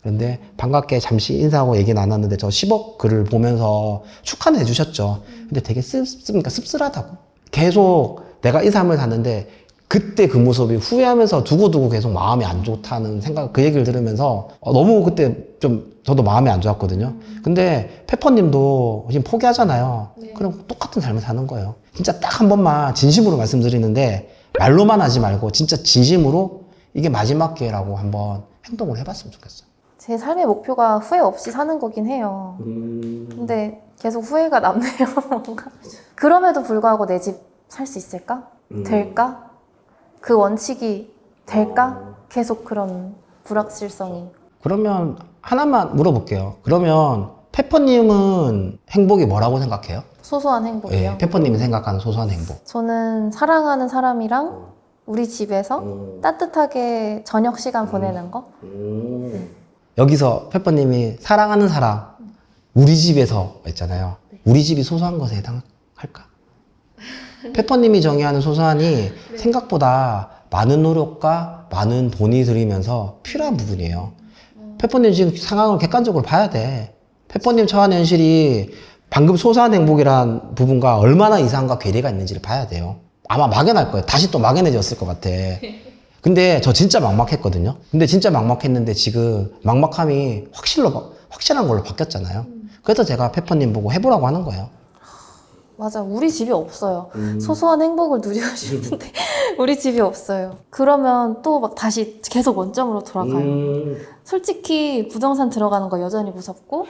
그런데 반갑게 잠시 인사하고 얘기 나눴는데 저 10억 글을 보면서 축하는 해주셨죠. 근데 되게 씁쓸하다고. 계속 내가 이 삶을 샀는데 그때 그 모습이 후회하면서 두고두고 계속 마음이 안 좋다는 생각, 그 얘기를 들으면서 너무 그때 좀 저도 마음이 안 좋았거든요. 근데 페퍼님도 지금 포기하잖아요. 그럼 똑같은 삶을 사는 거예요. 진짜 딱 한 번만 진심으로 말씀드리는데 말로만 하지 말고 진짜 진심으로 이게 마지막 기회라고 한번 행동을 해봤으면 좋겠어요. 제 삶의 목표가 후회 없이 사는 거긴 해요. 근데 계속 후회가 남네요. 뭔가. 그럼에도 불구하고 내 집 살 수 있을까? 될까? 그 원칙이 될까? 계속 그런 불확실성이. 그러면 하나만 물어볼게요. 그러면 페퍼님은 행복이 뭐라고 생각해요? 소소한 행복이요. 네, 페퍼님이 생각하는 소소한 행복. 저는 사랑하는 사람이랑 우리 집에서 따뜻하게 저녁 시간 보내는 거? 여기서 페퍼님이 사랑하는 사람, 우리 집에서 있잖아요. 우리 집이 소소한 것에 해당할까? 페퍼님이 정의하는 소소한이 생각보다 많은 노력과 많은 돈이 들이면서 필요한 부분이에요. 페퍼님 지금 상황을 객관적으로 봐야 돼. 페퍼님 처한 현실이 방금 소소한 행복이란 부분과 얼마나 이상과 괴리가 있는지를 봐야 돼요. 아마 막연할 거예요. 다시 또 막연해졌을 것 같아. 근데 저 진짜 막막했거든요. 근데 진짜 막막했는데 지금 막막함이 확실한 걸로 바뀌었잖아요. 그래서 제가 페퍼님 보고 해보라고 하는 거예요. 맞아. 우리 집이 없어요. 소소한 행복을 누리고 싶은데 우리 집이 없어요. 그러면 또 막 다시 계속 원점으로 돌아가요. 솔직히 부동산 들어가는 거 여전히 무섭고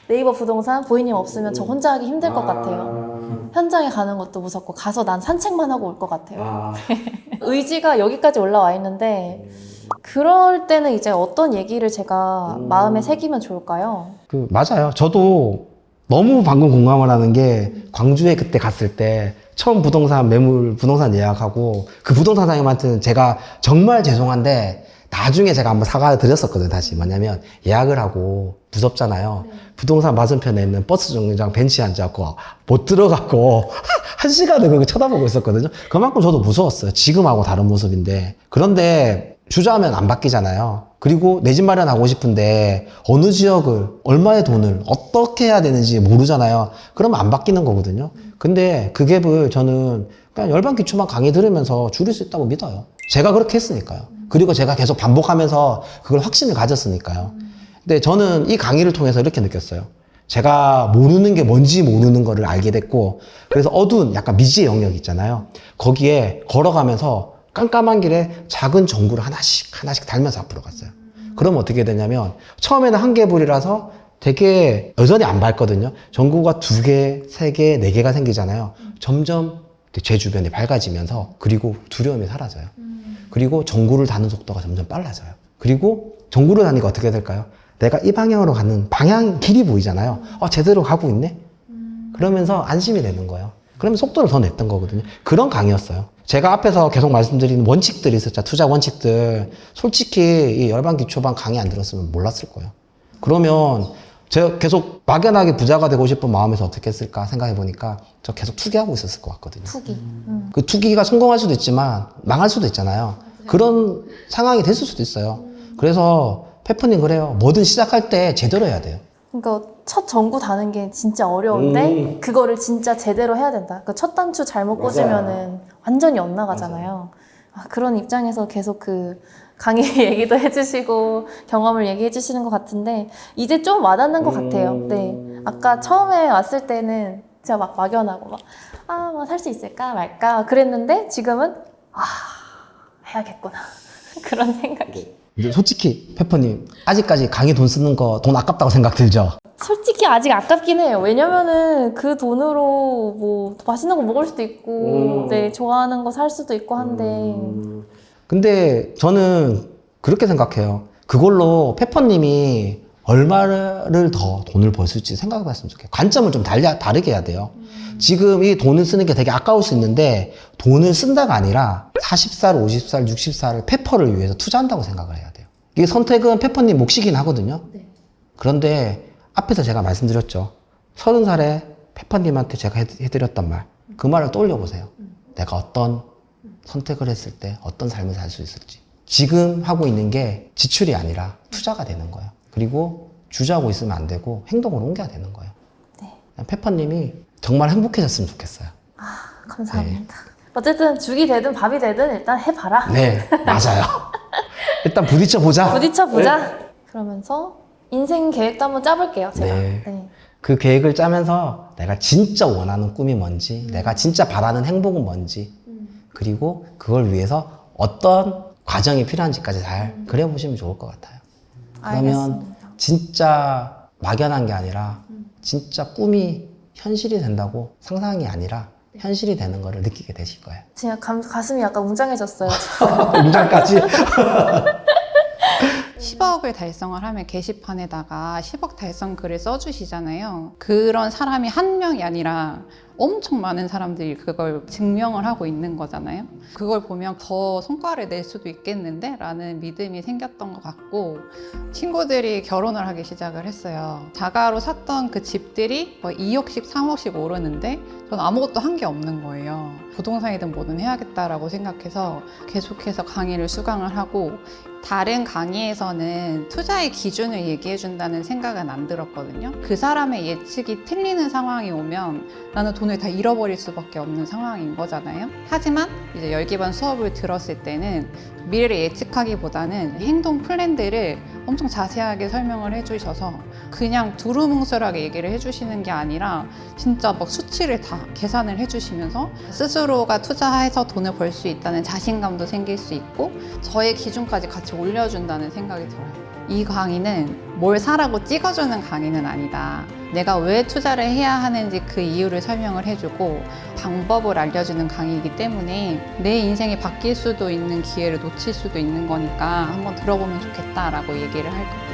네이버 부동산 보이님 없으면 저 혼자 하기 힘들 것 같아요. 현장에 가는 것도 무섭고 가서 난 산책만 하고 올 것 같아요. 의지가 여기까지 올라와 있는데 그럴 때는 이제 어떤 얘기를 제가 마음에 새기면 좋을까요? 맞아요. 저도 너무 방금 공감을 하는 게 광주에 그때 갔을 때 처음 부동산 예약하고 그 부동산 사장님한테는 제가 정말 죄송한데 나중에 제가 한번 사과드렸었거든요. 다시 뭐냐면 예약을 하고 무섭잖아요. 부동산 맞은편에 있는 버스 정류장 벤치에 앉아갖고 못 들어가고 1시간을 그렇게 쳐다보고 있었거든요. 그만큼 저도 무서웠어요. 지금하고 다른 모습인데. 그런데 주저하면 안 바뀌잖아요. 그리고 내 집 마련하고 싶은데 어느 지역을 얼마의 돈을 어떻게 해야 되는지 모르잖아요. 그러면 안 바뀌는 거거든요. 근데 그 갭을 저는 그냥 열반기초만 강의 들으면서 줄일 수 있다고 믿어요. 제가 그렇게 했으니까요. 그리고 제가 계속 반복하면서 그걸 확신을 가졌으니까요. 근데 저는 이 강의를 통해서 이렇게 느꼈어요. 제가 모르는 게 뭔지 모르는 거를 알게 됐고, 그래서 어두운 약간 미지의 영역 있잖아요. 거기에 걸어가면서 깜깜한 길에 작은 전구를 하나씩 달면서 앞으로 갔어요. 그러면 어떻게 되냐면 처음에는 한 개불이라서 되게 여전히 안 밝거든요. 전구가 2개, 3개, 4개가 생기잖아요. 점점 제 주변이 밝아지면서 그리고 두려움이 사라져요. 그리고 전구를 다는 속도가 점점 빨라져요. 그리고 전구를 다니까 어떻게 될까요? 내가 이 방향으로 가는 방향 길이 보이잖아요. 제대로 가고 있네? 그러면서 안심이 되는 거예요. 그러면 속도를 더 냈던 거거든요. 그런 강의였어요. 제가 앞에서 계속 말씀드리는 원칙들이 있었죠. 투자 원칙들. 솔직히 이 열반 기초반 강의 안 들었으면 몰랐을 거예요. 그러면 제가 계속 막연하게 부자가 되고 싶은 마음에서 어떻게 했을까 생각해 보니까 저 계속 투기하고 있었을 것 같거든요. 투기. 그 투기가 성공할 수도 있지만 망할 수도 있잖아요. 그런 상황이 됐을 수도 있어요. 그래서 페퍼님 뭐든 시작할 때 제대로 해야 돼요. 그러니까 첫 전구 다는 게 진짜 어려운데 그거를 진짜 제대로 해야 된다. 그러니까 첫 단추 잘못 꽂으면은 완전히 엇나가잖아요. 그런 입장에서 계속 그 강의 얘기도 해주시고 경험을 얘기해 주시는 것 같은데 이제 좀 와닿는 것 같아요. 네, 아까 처음에 왔을 때는 제가 막 막연하고 뭐 살 수 있을까 말까 그랬는데 지금은 해야겠구나 그런 생각이. 이제 솔직히 페퍼님 아직까지 강의 돈 쓰는 거 돈 아깝다고 생각 들죠? 솔직히 아직 아깝긴 해요. 왜냐면은 그 돈으로 뭐 맛있는 거 먹을 수도 있고, 네, 좋아하는 거 살 수도 있고 한데. 근데 저는 그렇게 생각해요. 그걸로 페퍼님이 얼마를 더 돈을 벌 수 있지 생각해 봤으면 좋겠어요. 관점을 좀 다르게 해야 돼요. 지금 이 돈을 쓰는 게 되게 아까울 수 있는데 돈을 쓴다가 아니라 40살, 50살, 60살을 페퍼를 위해서 투자한다고 생각을 해야 돼요. 이게 선택은 페퍼님 몫이긴 하거든요. 네. 그런데 앞에서 제가 말씀드렸죠. 30살에 페퍼님한테 제가 해드렸던 말. 그 말을 떠올려 보세요. 내가 어떤 선택을 했을 때 어떤 삶을 살 수 있을지. 지금 하고 있는 게 지출이 아니라 투자가 되는 거예요. 그리고 주저하고 있으면 안 되고 행동을 옮겨야 되는 거예요. 네. 페퍼님이 정말 행복해졌으면 좋겠어요. 감사합니다. 어쨌든 죽이 되든 밥이 되든 일단 해봐라. 네, 맞아요. 일단 부딪혀보자. 부딪혀보자. 그러면서 인생 계획도 한번 짜볼게요, 제가. 네. 네. 그 계획을 짜면서 내가 진짜 원하는 꿈이 뭔지, 내가 진짜 바라는 행복은 뭔지, 그리고 그걸 위해서 어떤 과정이 필요한지까지 잘 그려보시면 좋을 것 같아요. 그러면 알겠습니다. 진짜 막연한 게 아니라 진짜 꿈이 현실이 된다고 상상이 아니라 현실이 되는 거를 느끼게 되실 거예요. 제가 가슴이 약간 웅장해졌어요. 공장까지. 10억을 달성을 하면 게시판에다가 10억 달성 글을 써주시잖아요. 그런 사람이 한 명이 아니라 엄청 많은 사람들이 그걸 증명을 하고 있는 거잖아요. 그걸 보면 더 성과를 낼 수도 있겠는데? 라는 믿음이 생겼던 것 같고, 친구들이 결혼을 하기 시작을 했어요. 자가로 샀던 그 집들이 뭐 2억씩 3억씩 오르는데 전 아무것도 한 게 없는 거예요. 부동산이든 뭐든 해야겠다라고 생각해서 계속해서 강의를 수강을 하고, 다른 강의에서는 투자의 기준을 얘기해 준다는 생각은 안 들었거든요. 그 사람의 예측이 틀리는 상황이 오면 나는 돈을 다 잃어버릴 수밖에 없는 상황인 거잖아요. 하지만 이제 열기반 수업을 들었을 때는 미래를 예측하기보다는 행동 플랜들을 엄청 자세하게 설명을 해주셔서 그냥 두루뭉술하게 얘기를 해주시는 게 아니라 진짜 막 수치를 다 계산을 해주시면서 스스로가 투자해서 돈을 벌 수 있다는 자신감도 생길 수 있고 저의 기준까지 같이 올려준다는 생각이 들어요. 이 강의는 뭘 사라고 찍어주는 강의는 아니다. 내가 왜 투자를 해야 하는지 그 이유를 설명을 해주고 방법을 알려주는 강의이기 때문에 내 인생이 바뀔 수도 있는 기회를 놓칠 수도 있는 거니까 한번 들어보면 좋겠다라고 얘기를 할 거예요.